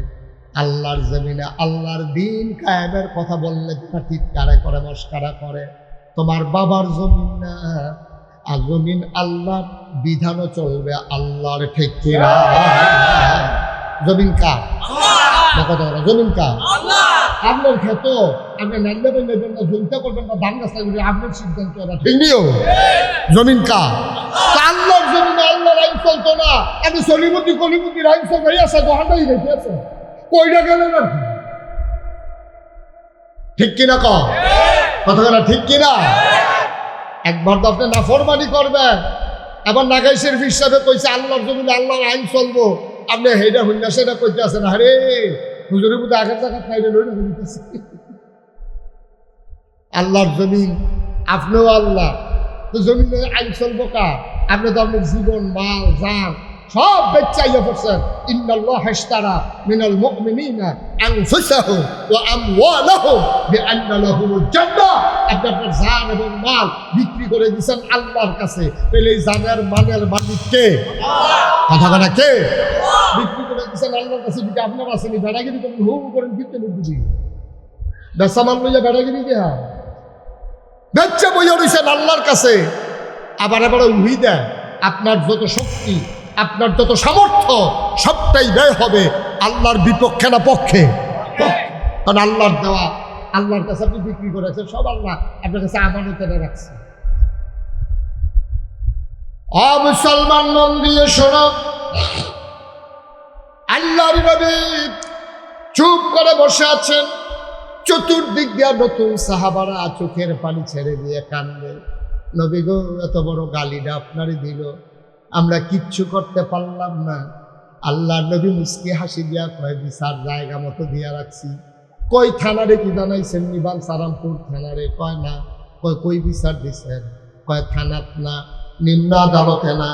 আল্লাহর জমিনে আল্লাহর দ্বীন কায়েমের কথা বললে তারা টিটকারে করে, মস্কারা করে। তোমার বাবার জমিন না, আর জমিন আল্লাহর, বিধানও চলবে আল্লাহর, ঠিক কিনা? জমিন কার? কথা বলো, জমিন কার? আপনার খেত, আপনি নাইলে বলবেন না, জমিটা করবেন না, ধান গাছ লাগবে, আপনার সিদ্ধান্ত, ঠিক নিও। জমিন কার? আল্লাহর জমিনে আল্লাহর আইন চলতো না। আপনি সলিমতি কলিমতির আইন চলবে আছে, দোহানটাই রেখে আছে, কইটা গেলেন আর কি, ঠিক কিনা? কথা বলা ঠিক কিনা? একবার তো আপনি নাফরমানি করবেন, আবার নাগাই শরীফ হিসাবে কইছে আল্লাহর জমিনে আল্লাহর আইন চলবো, আপনি হেডা হইনা সেটা কইতে আছেন। আরে হুজুরের মধ্যে আঘাত জাঘাত খাইলে লইলে হইতেছে। আল্লাহর জমিন, আপনিও আল্লাহ, তো জমিনে আইন চলবো কার? আপনি তো আপনার জীবন, মাল, জান সব বেচাইয়া পড়ছেন। ইন্নাল্লাহা ইশতারা মিনাল মুমিনিনা আনফুসাহুম ওয়া আমওয়ালাহুম বিআন্না লাহুমুল জান্নাহ। আপনি আপনার জান এবং মাল বিক্রি করে দিয়েছেন আল্লাহর কাছে। তাহলে এই জানের মালের মালিক কে? কথা বলা কে? বিক্রি করে দিয়েছেন আল্লাহর কাছে, বিক্রি আপনার আসেনি। বেড়াগিরি করেন, হু করেন, ফিরতে বুঝি বেচা মাল লইয়া বেড়াগিরি কে? বেচা বইয়া রয়েছেন আল্লাহর কাছে। আবার এবার উহি দেয়, আপনার যত শক্তি, আপনার যত সামর্থ্য, সবটাই ব্যয় হবে আল্লাহর বিপক্ষে না পক্ষে? কারণ আল্লাহর দেওয়া, আল্লাহর কাছে আপনি বিক্রি করেছেন, সব আল্লাহ আপনার কাছে আমানতে রাখছে। মুসলমান মন দিয়ে শোনো, আল্লাহর নবী চুপ করে বসে আছেন, চতুর্দিক দিয়ে নতুন সাহাবারা চোখের পানি ছেড়ে দিয়ে কান্দে। নবী গো, এত বড় গালিটা আপনারই দিল, আমরা কিচ্ছু করতে পারলাম না। আল্লাহ নবী মুস্কি হাসি দিয়া কয়, বিচার জায়গা মতো দিয়া রাখছি। কই থানারে কি জানাইছেন? নিবান সারামপুর থানারে। কয় না। কই বিচার দিছেন? কয় থানাত না, নিম্ন আদালতে না,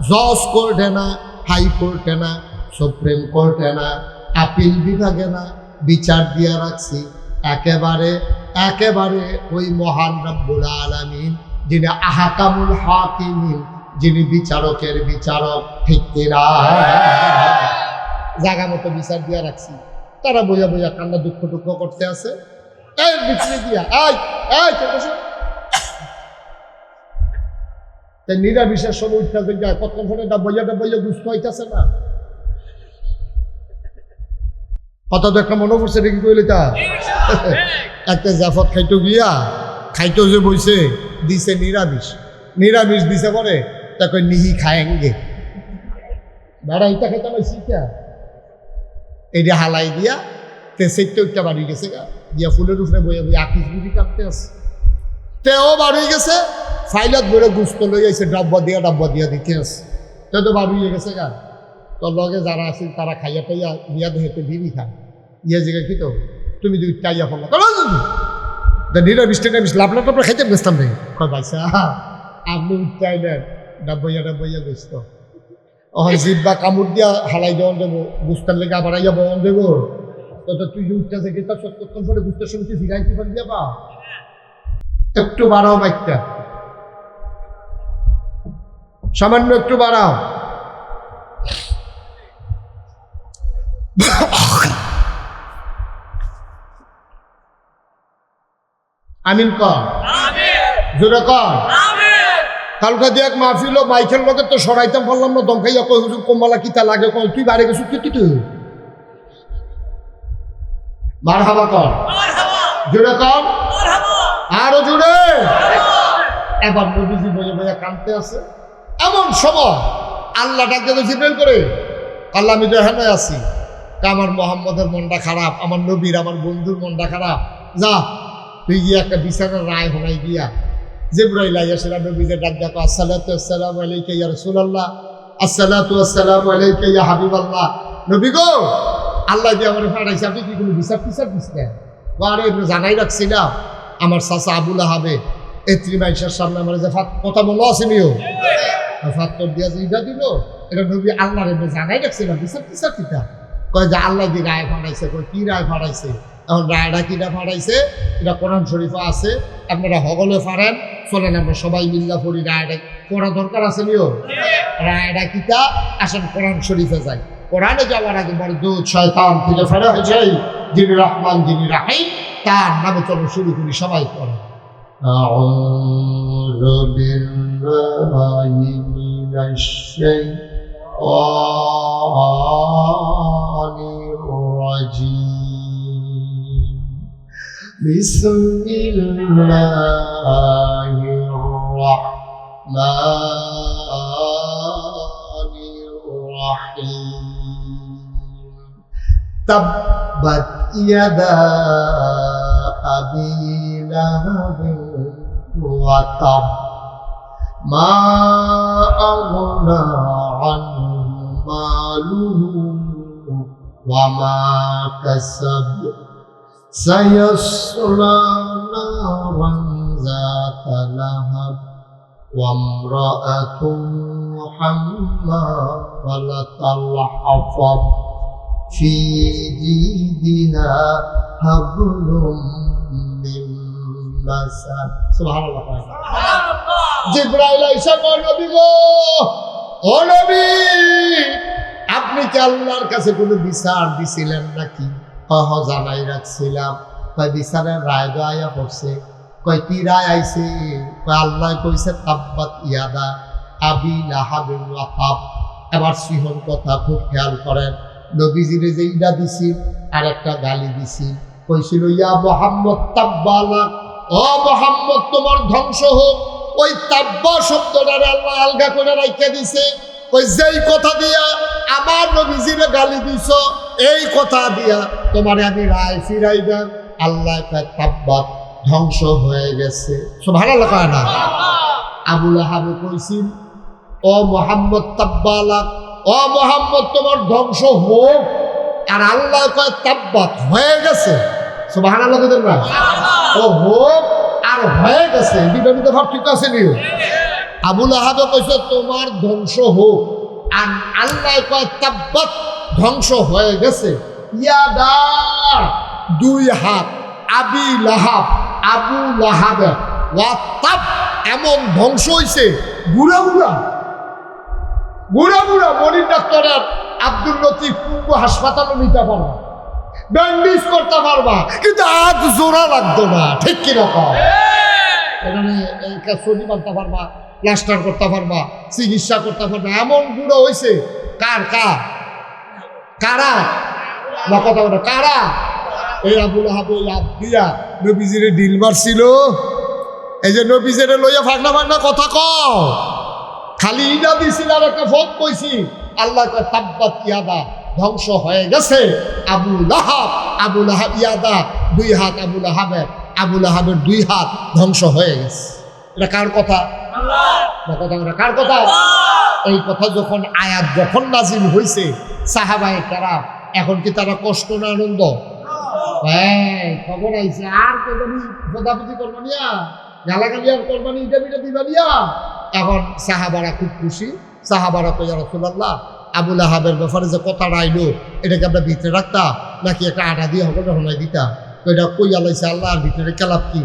জজ কোর্টে না, হাইকোর্টে না, সুপ্রিম কোর্টে না, আপিল বিভাগে না, বিচার দিয়া রাখছি একেবারে একেবারে ওই মহান রব্বুল আলামিন, যিনি আহকামুল হাকিমিন, যিনি বিচারকের বিচারক, ঠিক কিনা? জায়গা মতো বিচার দিয়া রাখছি। তারা বইয়া বইয়া কান্না দুঃখ টুক্ষ করতে আছে। এই বিক্রি দিয়া নিরামিষের সময় উঠতে যায়, কতক্ষণে বইয়া গুস্ত হইতেছে না। কথা তো একটা মনে পড়ছে, দেখি কইলে তা একটা জাফত খাইতো গিয়া, খাইতো যে বইছে, দিছে নিরামিষ। নিরামিষ দিছে পরে তাকে নিহি খায়েঙ্গে, বেড়া ইটা খাইতে পাইছি কা, এইটা হালাই দিয়া তে সেটা বাড়ি গেছে গা, দিয়া ফুলের উপরে বইয়া বইয়া আকিস বিড়ি কাটতে আছে, তেও বাড়ি গেছে। ফাইলাত বইরে গুস্ত লই আইছে, ডাব্বা দিয়া দিতে আছে, তে তো বাড়ি গেছে গা। তোর লগে যারা আছে তারা খাইয়া টাইয়া দিয়া দেহেতে বিড়ি খায়, ইয়া জায়গায় কি তো তুমি দুই টাইয়া ফেলা নিরামিষ টেরামিষ লাভলা টাপলা খাইতে বেসতাম নেই। কয় ভাইসা আপনি উঠতে আইলেন, ডাব্বাইয়া গুস্ত, জিব্বা কামড় দিয়া হালাই দেওয়ান দেবো বুঝতার লেগে আবার আইয়া বয়ান দেবো তো তুই যে উঠতে থেকে তার সত্যক্ষণ পরে বুঝতে শুনতে ফিরাইতে পারি যাবা একটু বাড়াও মাইকটা সামান্য একটু বাড়াও আমিন কর জোরে কর কালকা দেখ মাহফিল মাইকের লগে তো সরাইতাম পারলাম না দমকাইয়া কই হুজুর কমলা কিতা লাগে কই তুই বাড়ি গেছিস তুই মারহাবা কর জোরে কর আরো জোরে এবার নবীজি বইয়ে বইয়া কাঁদতে আছে এমন সময় আল্লাহ ডাক দিয়ে জিব্রাইল করে আল্লাহ আমি যেখানে আছি আমার মোহাম্মদের মনটা খারাপ আমার নবীর আমার বন্ধুর মনটা খারাপ যা তুই গিয়ে একটা বিচারের রায় হোনাই গিয়া জিব্রাইল আইয়াছিলাম নবীকে ডাক দেখো আসসালাতু আসসালামু আলাইকা ইয়া রাসূলুল্লাহ আসসালাতু আসসালামু আলাইকা ইয়া হাবিবাল্লাহ নবী গো আল্লাহ যে আমার পাঠাইছে আপনি কি কোনো বিচার দিচ্ছেন আরে জানাই রাখছিলাম আমার চাচা আবুল আহাবে এত্রিমাইশার সামনে আমার যে কথা বলো আসেনিও ফাত্তর দিয়া যে ইটা দিল এটা নবী আল্লাহর এমনি জানাই রাখছিলাম বিচার কিতা কয় যে আল্লাহ যে রায় ফাটাইছে কয় কি রায় ফাটাইছে এখন রায়টা কিটা ফাটাইছে এটা কোরআন শরীফে আছে আপনারা হগলে ফাড়েন চলেন আমরা সবাই মিল্লা পড়ি রায়টা পড়া দরকার আছে নিও রায়টা কিতা আসেন কোরআন শরীফে যাই কোরআনে যাওয়ার আগে বড় দুধ শয়তান থেকে ফেরা হয়ে যাই যিনি রহমান যিনি রাহিম তার নামে চলো শুরু করি সবাই পড়ে আউযু বিল্লাহি মিনাশ শাইতানির রাজীম বিসমিল্লাহির রাহমানির রাহিম তাব্বাত ইয়াদা আবি লাহাব ওয়া তাব মা আগনা আনহু মালুহু ওয়া মা কাসাব সায়াসলা নারান যাতা লাহাব ওয়া ইমরাআতুন হাম্মালাতাল হাতাব ফি জিদিহা হাবলুম মিন মাসাদ সুবহানাল্লাহ জিবরাইল আইসা কয় নবী গো ও নবী আপনি কি আল্লাহর কাছে কোনো বিচার দিছিলেন নাকি কহ জানাই রাখছিলাম কয় বিচারের রায় আয়া পড়ছে কয় কি রায় আইছে কয় আল্লাহ কইছে তাব্বাত ইয়াদা আবি লাহাবিন ওয়া তাব এবার সিহন কথা খুব খেয়াল করেন নবীজিরে যে ইডা দিছি আর একটা গালি দিছি কইছিল ইয়া মুহাম্মদ তাব্বালা ও মুহাম্মদ তোমার ধ্বংস হোক ওই তাব্বা শব্দটারে আল্লাহ আলগা করে রাইখা দিছে ওই যেই কথা দিয়া আমার নবীজিরে গালি দিছ এই কথা দিয়া তোমারে আমি রায় ফিরাই দেন আল্লাহ তাব্বাত ধ্বংস হয়ে গেছে সুবহানাল্লাহ কয় না আবুল আহাব কইছিল ও মুহাম্মদ তাব্বালা ও মুহাম্মদ তোমার ধ্বংস হোক আর আল্লাহ কয় তাব্বাত হয়ে গেছে সুবহানাল্লাহ কইতেন না ও হোক আর হয়ে গেছে দুইটার মধ্যে পার্থক্য আছে নিও আবুল আহাব কইছে তোমার ধ্বংস হোক আর আল্লাহ কয় তাব্বাত ধ্বংস হয়ে গেছে ইয়াদা দুই হাত আবি লাহাব আবু লাহাব ওয়া তাব এমন ধ্বংস হইছে বুড়া মনির ডাক্তারের আব্দুল লতিফ পূর্ব হাসপাতালে নিতে পারবা ব্যান্ডেজ করতে পারবা কিন্তু আজ জোড়া লাগতো না ঠিক কিরকম এখানে ছবি বানতে পারবা প্লাস্টার করতে পারবা চিকিৎসা করতে পারবা এমন বুড়ো হয়েছে কারা না কথা বলো কারা এই আবুল আহাব দিয়া নবীজিরে ডিল মারছিল এই যে নবীজিরে লইয়া ফাগনা কথা কও খালি ইডা দিছিল আর একটা ফোন কইছি আল্লাহ তাব্বাত ইয়াদা ধ্বংস হয়ে গেছে আবু লাহাব ইয়াদা দুই হাত আবু লাহাবের দুই হাত ধ্বংস হয়ে গেছে এটা কার কথা কার কথা এই কথা যখন আয়াত যখন নাজিল হয়েছে সাহাবায়ে কেরাম এখন কি তারা কষ্ট না আনন্দ খবর আইছে আর কোরবানি ফদাফদি করবানিয়া গালাগালি আর কোরবানি ইটা বিটা দিবানিয়া এখন সাহাবারা খুব খুশি। সাহাবারা কই, ইয়া রাসূলুল্লাহ, আবুল আহাবের ব্যাপারে যে কথাটা আইলো এটাকে আমরা ভিতরে রাখতাম নাকি একটা আটা দিয়ে হবে হনাই দিতা? ওইটা কই আলাইছে আল্লাহ, আর ভিতরে কেলাপ কি?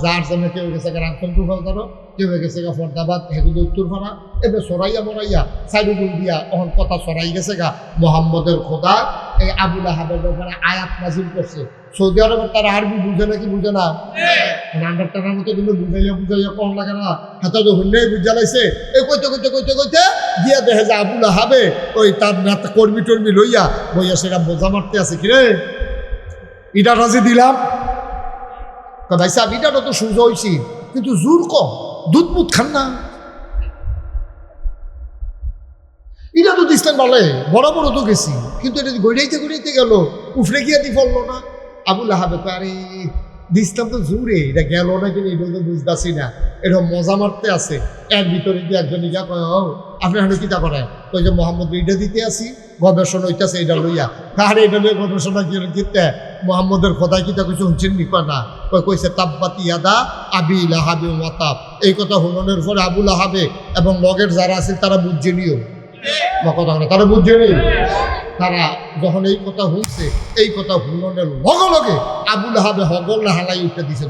যার জন্য কেউ গেছে রামচন্দ্র ধরো, কেউ গেছে গা ফরদাবাদ, এগুলো উত্তর ফানা, এবার সরাইয়া মরাইয়া সাইডুল দিয়া অহন কথা সরাই গেছে গা মোহাম্মদের খোদা এই আবুল আহাবের ব্যাপারে আয়াত নাজিল করছে। সৌদি আরবের তারা আরবি বুঝে নাকি বুঝে না? আন্ডার টানার মতো কিন্তু বুঝাইয়া কম লাগে না। হাতে তো হইলে বুঝালাইছে এই কইতে কইতে কইতে কইতে গিয়া দেখে যে আবুল আহাবে ওই তার কর্মী টর্মী লইয়া বইয়া সেটা বোঝা মারতে আছে। কিরে ইটা রাজি দিলাম, ভাই সাহেব ইটাটা তো সুযোগ হয়েছি কিন্তু জোর কম, দুধ মুধ খান না। এটা তো দিচ্ছেন বলে বড় বড় তো গেছি, কিন্তু এটা গড়াইতে গড়াইতে গেল উফরে গিয়া দি ফললো না। আবুল আহাবে তো আরে দিচ্ছিলাম তো জোরে, এটা গেল না কিন্তু এটা তো বুঝতেছি না, এটা মজা মারতে আছে। এর ভিতরে দিয়ে একজন ইয়া কয়, ও আপনি এখানে কিতা করে? ওই যে মোহাম্মদ এটা দিতে আসি, গবেষণা হইতেছে এটা লইয়া। কার এটা লইয়া গবেষণা দিতে মোহাম্মদের খোদায় কিতা কইছে শুনছেন নি? না কইছে তাব্বাত ইয়াদা আবি লাহাবি ওয়া তাব। এই কথা হুননের পরে আবুল আহাবে এবং লগের যারা আছে তারা বুঝে নিও কথা না, তারা বুঝে নি। তারা যখন এই কথা শুনছে, এই কথা হুননের লগে লগে আবুল আহাবে হগল না হালাই উঠে দিছে,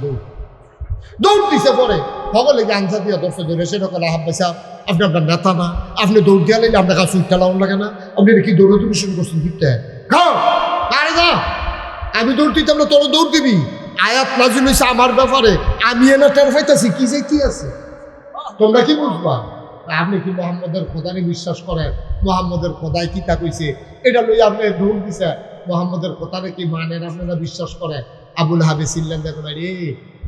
দৌড় দিছে। পরে হগলে গিয়ে আনসার দিয়া দর্শক ধরে সেটা করে, আহাব ভাই সাহেব আপনি আপনার নেতা না, আপনি দৌড় দিয়া লাইলে আপনার কাছে উঠতে লাউন লাগে না? আপনি কি দৌড়াদৌড়ি শুরু করছেন দিতে? খাও আরে যা, আমি দৌড় দিতে আমরা তোর দৌড় দিবি। আয়াত নাজিল হইছে আমার ব্যাপারে, আমি এনা টের পাইতাছি কি যে কি আছে, তোমরা কি বুঝবা? আপনি কি মোহাম্মদের খোদানি বিশ্বাস করেন? মোহাম্মদের খোদায় কি তা কইছে এটা লই আপনি দৌড় দিছে। মোহাম্মদের খোদারে কি মানেন, আপনারা বিশ্বাস করেন? আবুল হাবে ছিলেন, দেখো ভাই রে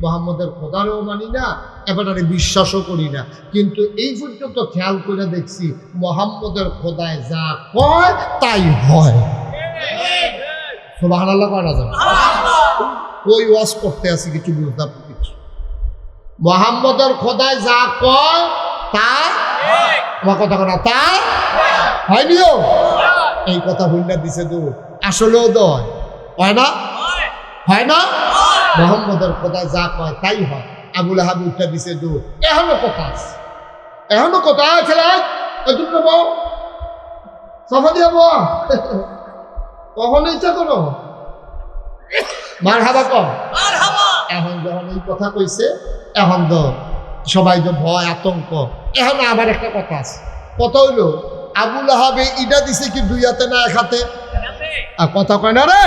মোহাম্মদের খোদারেও মানি না, এবারে বিশ্বাসও করি না, কিন্তু এই পর্যন্ত খেয়াল করে দেখছি মোহাম্মদের খোদায় যা কয় তাই হয়। সুবহানাল্লাহ কয় না যাবে? ওই ওয়াজ করতে আসি কিছু বুঝতে কিছু। মোহাম্মদের খোদায় যা কয় তা আমার কথা না, তা হয়নিও। এই কথা ভুলটা দিছে দূর, আসলেও দয় হয় না, হয় না। মোহাম্মদের খোদায় যা কয় তাই হয়। আবুল আহাব উঠা দিছে দূর, এখনো কথা আছে, এখনো কথা আছে। সফা দিয়া বো কখন ইচ্ছা করো মার হাবা কম। এখন যখন এই কথা কইছে, এখন তো সবাই তো ভয় আতঙ্ক। এখন আবার একটা কথা আছে, কথা হইল আবুল আহাবে ইটা দিছে কি দুই হাতে না এক হাতে? আর কথা কয় না রে,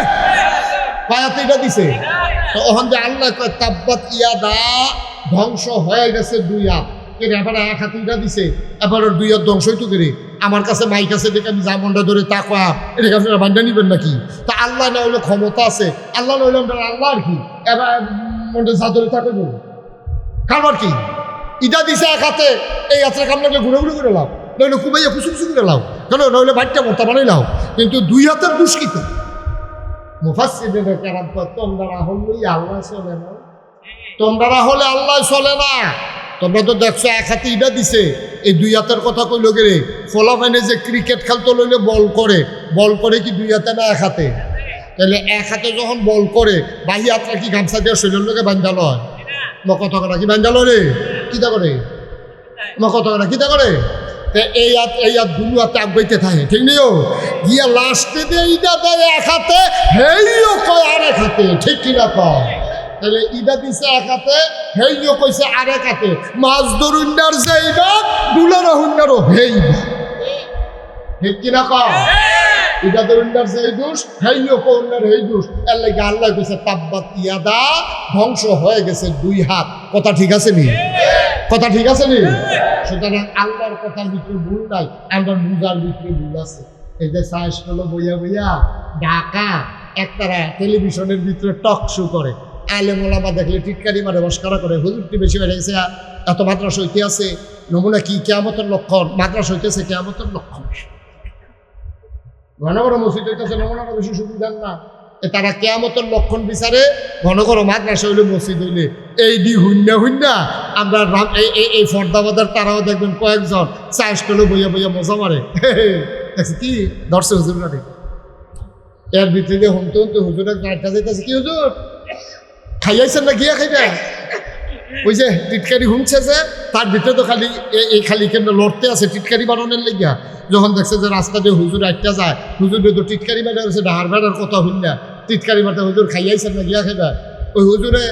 কয় হাতে ইটা দিছে? তো ওখান যে আল্লাহ কয় তাব্বাত ইয়াদা, ধ্বংস হয়ে গেছে দুই হাত। এবার এক হাতে ইটা দিছে, এবার ওর দুই হাত ধ্বংস হইতো করে। আমার কাছে মাইক আছে দেখে আমি জামনটা ধরে তাকা, এটাকে আপনারা বান্ধা নিবেন নাকি? তা আল্লাহ না হইলে ক্ষমতা আছে, আল্লাহ না হইলে আমরা আল্লাহ আর কি এবার মনটা চাদরে থাকে বলুন কারবার কি? ইটা দিছে এক হাতে, এই হাতের কাম লাগলে ঘুরে ঘুরে করে লাও, নইলে কুবাইয়া কুচু কুচু করে লাও, কেন নইলে বাড়িটা মর্তা বানাই লাও, কিন্তু দুই হাতের দুষ্কৃত। মুফাসসিরিনের কেরাম কয় তোমরা হলেই আল্লাহ চলে না, তোমরা হলে আল্লাহ চলে না। তোমরা তো দেখছো এক হাতে ইটা দিছে, এই দুই হাতের কথা কইল গেলে ফলাফাইনে যে ক্রিকেট খেলতে লইলে বল করে কি দুই হাতে না এক হাতে? তাহলে এক হাতে যখন বল করে বাহি হাতটা কি গামছা দিয়ে শরীরের লোকে বান্ধাল হয়? কথা করা কি বান্ধাল রে? কিতা করে কথা করা কিতা করে? এই হাত দুই হাতে আগাইতে থাকে, ঠিক নিও গিয়া লাস্টে দিয়ে ইটা দেয় এক হাতে, হেইও কয় আর এক হাতে, ঠিক কিনা কয়? তাহলে ইটা দিছে এক হাতে, হেইও কইছে আর এক হাতে। মাছ ধরুন্ডার যাইবা দুলারা হুন্ডারও হেইবা, ঠিক কিনা কয়? ইটা ধরুন্ডার যেই দোষ, হেইও কন্যার হেই দোষ। এর লাগে আল্লাহ কইছে তাব্বাত ইয়াদা, ধ্বংস হয়ে গেছে দুই হাত। কথা ঠিক আছে নি? কথা ঠিক আছে নি? সুতরাং আল্লাহর কথার ভিতরে ভুল নাই, আল্লাহর বুঝার ভিতরে ভুল আছে। এই যে সাইজ হলো বইয়া বইয়া ঢাকা একতারা টেলিভিশনের ভিতরে টক শো করে, আলেম ওলামা দেখলে টিটকারি মারে মস্করা করে, হুজুরটি বেশি বেড়ে গেছে, এত মাদ্রাসা হইতে আছে, নমুনা কি কেয়ামতের লক্ষণ, মাদ্রাসা হইতেছে কেয়ামতের লক্ষণ। ঘন ঘন মসজিদ হইতেছে, নমুনাটা বেশি সুবিধা না। তারা কেয়ামতের লক্ষণ বিচারে, ঘন ঘন মাদ্রাসা হইলে মসজিদ হইলে এই দি হুন্না আমরা এই ফর্দাবাদের তারাও দেখবেন কয়েকজন চাষ করলে বইয়া বইয়া মজা মারে। কি ধরছে হুজুর গাড়ি, এর ভিতরে হুমতে হুজুরের গাড়িটা যেতেছে, কি হুজুর খাইয়াছেন না গিয়া খাইবে? ওই যে টিটকারি হুমছে যে তার ভিতরে তো খালি এই খালি কেন লড়তে আছে টিটকারি বানানোর লেগিয়া। যখন দেখছে যে রাস্তা দিয়ে হুজুর একটা যায়, হুজুর তো টিটকারি বানা হচ্ছে ডাহার বেড়ার কথা হইল না, টিটকারি মারতে হুজুর খাইয়াইছেন না গিয়া খাইবা। ওই হুজুরে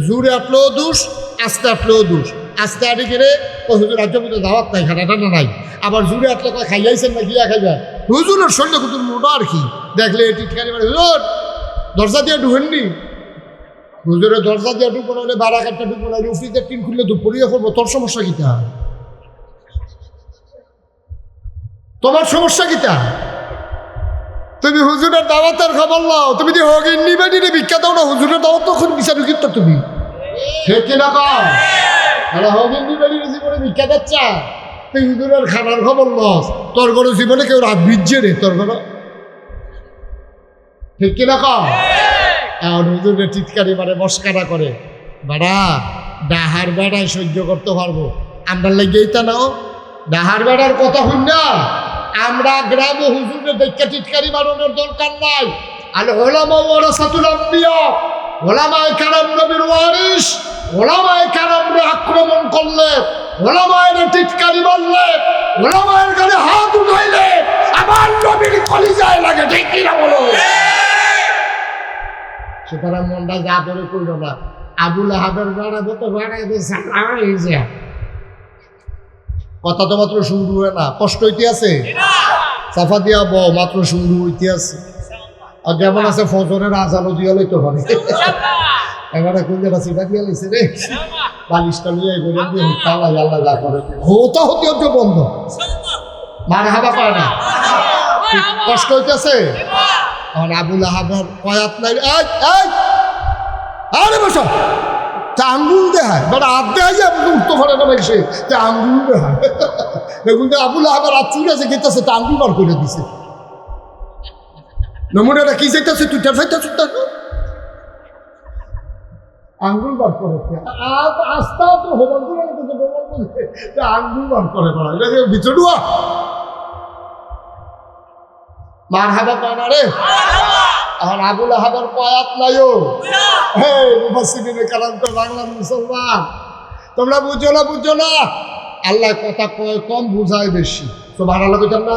জোরে আটলেও দোষ, আস্তে আটলেও দোষ। আস্তে আটে গেলে ওই হুজুর রাজ্য মতো দাওয়াত নাই, খাটাটা নাই। আবার জোরে আটলে কয় খাইয়াইছেন না গিয়া খাইবা। হুজুরের শরীরে হুজুর মোটা আর কি দেখলে টিটকারি মারে, হুজুর দরজা দিয়ে ঢুকেননি। হুজুরের দরজা দিয়ে ঢুকবো না, বারাকারটা ঢুকবো না, রুফিদের টিন খুললে দুপুরিয়া করবো, তোর সমস্যা কিটা? তোমার সমস্যা কিটা? তুমি হুজুরের দাওয়াতের খবর লাও, তুমি যে হগিন নিবে নিলে ভিক্ষা দাও না, হুজুরের দাওয়াত তখন বিচারু কিন্তু তুমি ঠিক কিনা কম হগিন নিবে নিলে জীবনে ভিক্ষা দিচ্ছা, তুই হুজুরের খানার খবর লস, তোর কোনো জীবনে কেউ রাত ভিজছে রে তোর কোনো, ঠিক কিনা কম? এখন হুজুরের চিৎকারি মানে মস্কারা করে, বাড়া ডাহার বেড়ায় সহ্য করতে পারবো, আমরা লেগেই তা নাও ডাহার বেড়ার কথা হই না। আমরা গ্রামে হুজুরের দেখা চিৎকারি বানানোর দরকার নাই। আর ওলামা ওয়ারাসাতুল আম্বিয়া, ওলামায়ে কেরাম নবীর ওয়ারিস, ওলামায়ে কেরামরে আক্রমণ করলে, ওলামায়ের চিৎকারি মারলে, ওলামায়ের গায়ে হাত উঠাইলে আমার নবীর কলিজায় লাগে, ঠিক কিনা বলো? সুতরাং মনটা যা করে করল না। আবুল আহাবের বেড়াবো তো বেড়াইছে, কথা তো মাত্র শুরু হয় না, কষ্ট হইতে আছে, সাফা দিয়া বউ মাত্র শুরু হইতে আছে। আর যেমন আছে ফজরের আজানও দিয়া লইতে পারে, এবারে কোন জায়গা সিটা দিয়া লাইছে রে, বালিশটা নিয়ে এগোলে দিয়ে তালা আল্লাহ যা করে হতা হতে হতে বন্ধ, মার হাবা পায় না, কষ্ট হইতেছে। আর আবুল আহাবের কয়াত নাই, আরে বসো তা আঙ্গুল দেখায়, মানে হাত দেখাই যায় উঠতে পারে না সে, তা আঙ্গুল দেখায়। দেখুন আবুল আহাবের হাত চুল আছে খেতেছে, তা আঙ্গুল বার করে দিছে। নমুনাটা কি চাইতেছে, তুই টের ফাইতেছ আঙ্গুল বার করে আস্তা তো হোমান করে আঙ্গুল বার করে এটাকে ভিতরুয়া মার হাবা পায় না রে। এখন আবুল আহাবের কয়াত নাইও, হ্যাঁ মুফাসসিরিনে কালাম তো বাংলার মুসলমান, তোমরা বুঝো না আল্লাহ কথা কয় কম বুঝায় বেশি, তো ভালো কইতাম না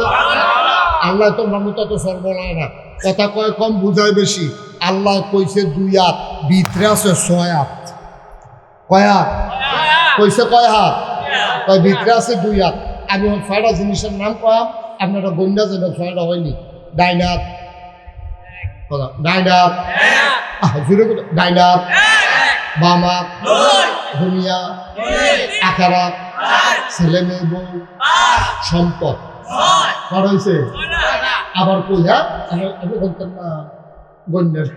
আল্লাহ তোমরা মতো তো সর্বনায় না, কথা কয় কম বুঝায় বেশি। আল্লাহ কইছে 2 হাত, ভিতরে আছে 6 হাত। কয় হাত কইছে? কয় হাত কয়? ভিতরে আছে 2 হাত। আমি 6টা জিনিসের নাম কয়াম, আপনারা গন্ডা যাবেন 6টা হয়নি। ডাইন হাত, ডাইন হাত, ডাইন হাত, বাম হাত, দুনিয়া, আখিরাত, ছেলে মেয়ে বউ, সম্পদ। কর হয়েছে? আবার কই হাত? আমি বলতাম না গন্ডার।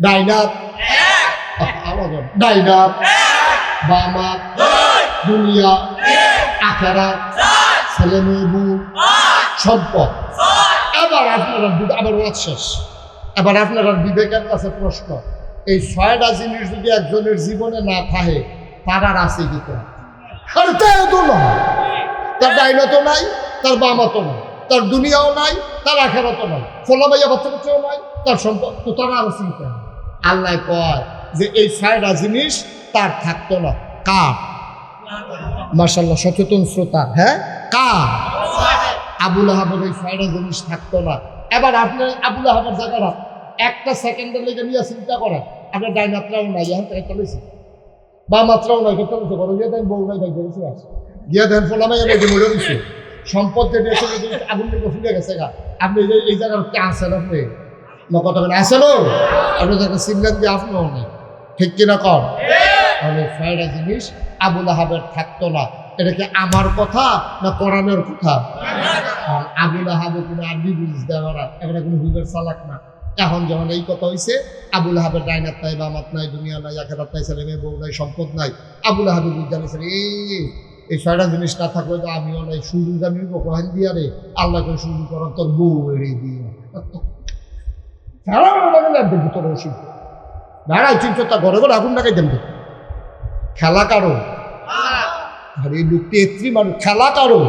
ডাইন হাত, ডাইন হাত, বাম হাত, দুনিয়া, আখিরাত, ছেলে মেয়ে বউ, সম্পদ। এবার আপনারা আবার ওয়াজ শেষ। এবার আপনার বিবেকের কাছে প্রশ্ন, এই 6টা জিনিস যদি একজনের জীবনে না থাকে, তার আর আছে কি? আরে তাই তো না, তার ডাইনও নাই, তার বামও নাই, তার দুনিয়াও নাই, তার আখিরাতও নাই, ফলাবাইয়া বাচ্চা বাচ্চাও নাই, তার সম্পদ তো তার আর আছে কি? আল্লাহ কয় যে এই 6টা জিনিস তার থাকতো না। কার? মাশাআল্লাহ সচেতন শ্রোতা, হ্যাঁ কার? আবুল আহাবের এই 6টা জিনিস থাকতো না। এবার আপনি আবুল আহাবের জায়গাটা একটা সেকেন্ডের লেগে নিয়ে চিন্তা করেন, আপনার ডাইন মাত্রাও নাই, এখন থেকে চলেছে, বা মাত্রাও নাই, চলেছে বড় গিয়ে দেন বউ নাই, ভাই বেড়েছে আছে গিয়ে দেন ফোলামাই আমি মরে দিচ্ছে, সম্পদ যেটা আগুন থেকে ফুলে গেছে গা। আপনি এই জায়গার কে আসেন? আপনি কথা বলেন আসেন, আপনি তাকে চিনলেন যে আপনিও নেই, ঠিক কিনা কর? তাহলে 6টা জিনিস আবুল আহাবের থাকতো না। এটা কি আমার কথা না কোরআনের কথা? আবুল আহাবে কোনো আরবি বুঝতে দেওয়া না, এটা কোনো হুজুর চালাক না। এখন যখন এই কথা হয়েছে, আবুল আহাবের ডাইন হাত নাই, বাম হাত নাই, দুনিয়া নাই, আখিরাত নাই, ছেলে মেয়ে বউ নাই, সম্পদ নাই। আবুল আহাবে বুঝতে জানিয়েছেন এই 6টা জিনিস না থাকলে তো আমিও নাই, শুরু জানি কোরআন দিয়া রে, আল্লাহ করে শুরু করেন তোর বউ এড়িয়ে দিয়ে তোর ওষুধ দাঁড়াই চিন্তা ঘরে ঘরে আগুন লাগাই দেন। খেলা কারো? আর এই লোকটি এত্রি মানুষ, খেলা কারো?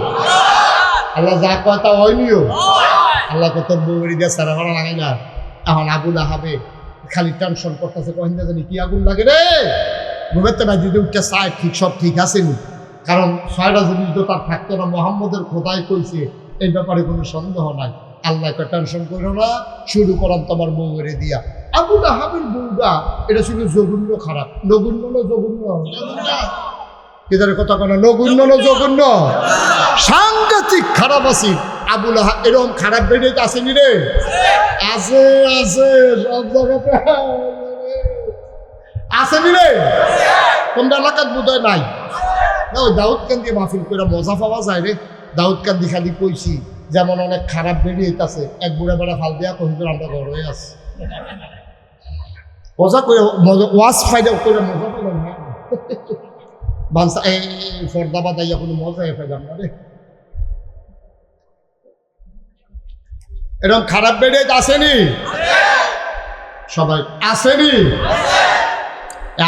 আল্লাহ যা কয় তা হয়নিও। আল্লাহ কত বউরি দিয়ে সারা ভাড়া লাগাই না। এখন আবুল আহাবে খালি টেনশন করতেছে, কহিন জানি কি আগুন লাগে রে, ঘুমেতে না যদি উঠতে চায় ঠিক সব ঠিক আছে নি, কারণ 6টা জিনিস তো তার থাকতো না, মোহাম্মদের খোদাই কইছে, এই ব্যাপারে কোনো সন্দেহ নাই। আল্লাহকে টেনশন করো না, শুরু করাম তোমার বউয়েরে দিয়া। আবু লাহাবের বউটা এটা ছিল জঘন্য খারাপ। নগণ্য না জঘন্য? কেদারের কথা কেন, নগণ্য না জঘন্য? সাংঘাতিক খারাপ আছি। আবু লাহাব এরকম খারাপ বেড়ে আসেনি রে, আছে আছে সব জায়গাতে আসেনি রে। তোমরা এলাকার বোধ হয় নাই না? ওই দাউদ কান্দি মাহফিল করে মজা পাওয়া যায় রে। দাউদ কান্দি খালি কইছি যেমন অনেক খারাপ বেরিয়ে আছে, এক বুড়া বেড়া ফাল দিয়া কহিল আমরা ঘর হয়ে আছি, মজা করে ওয়াজ ফাইদা করে মজা পেলাম না। বাংসা এই ফর্দা বাদাইয়া কোনো মজা পাইলাম না রে। এরকম খারাপ বেরিয়ে আসেনি সবাই, আসেনি।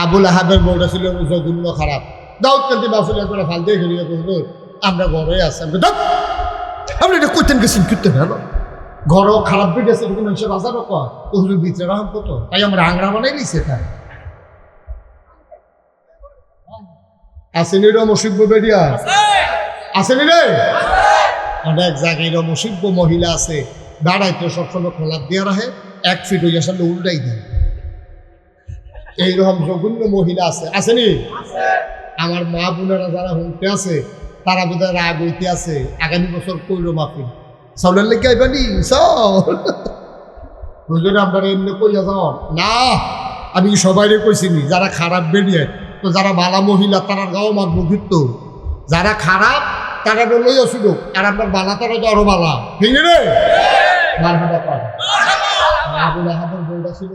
আবুল আহাবের বউটা ছিল জঘন্য খারাপ। দাউদ কান্দি মাহফিল করে ফাল দিয়ে খেলিয়ে কহিল আমরা ঘরে আছি। আমরা এটা করতেন গেছেন কীর্তেন হলো ঘরও খারাপ বেরিয়েছে, মানুষের বাজারও কর ওগুলোর ভিতরে রাম কত, তাই আমরা আংরা বানাই নিছে। তাই আসেনি রে অসভ্য বেরিয়া, আসেনি রে। অনেক জায়গায় এরকম অসভ্য মহিলা আছে, দাঁড়াইতে সবসময় খোলা দিয়ে রাখে, 1 ফিট হয়ে আসলে উল্টাই দেয়। এইরকম জঘন্য মহিলা আছে, আসেনি? আমার মা বোনেরা যারা হুমতে আছে তারা বোধহয় রাগ হইতে আছে, আগামী বছর কইল মাফি চাউলের লেগে আইবানি বুঝলেন। আপনারা এমনি কইয়া যাও না, আমি সবাইরে কইছিনি যারা খারাপ বেরিয়ে তো, যারা বালা মহিলা তারা গাও মাগবো কিন্তু, যারা খারাপ তারা লই আসুক, আর আপনার বালা তারা তো আরো বালা, ঠিক রে। মারহাবা পায়। আবুল আহাবের বউটা ছিল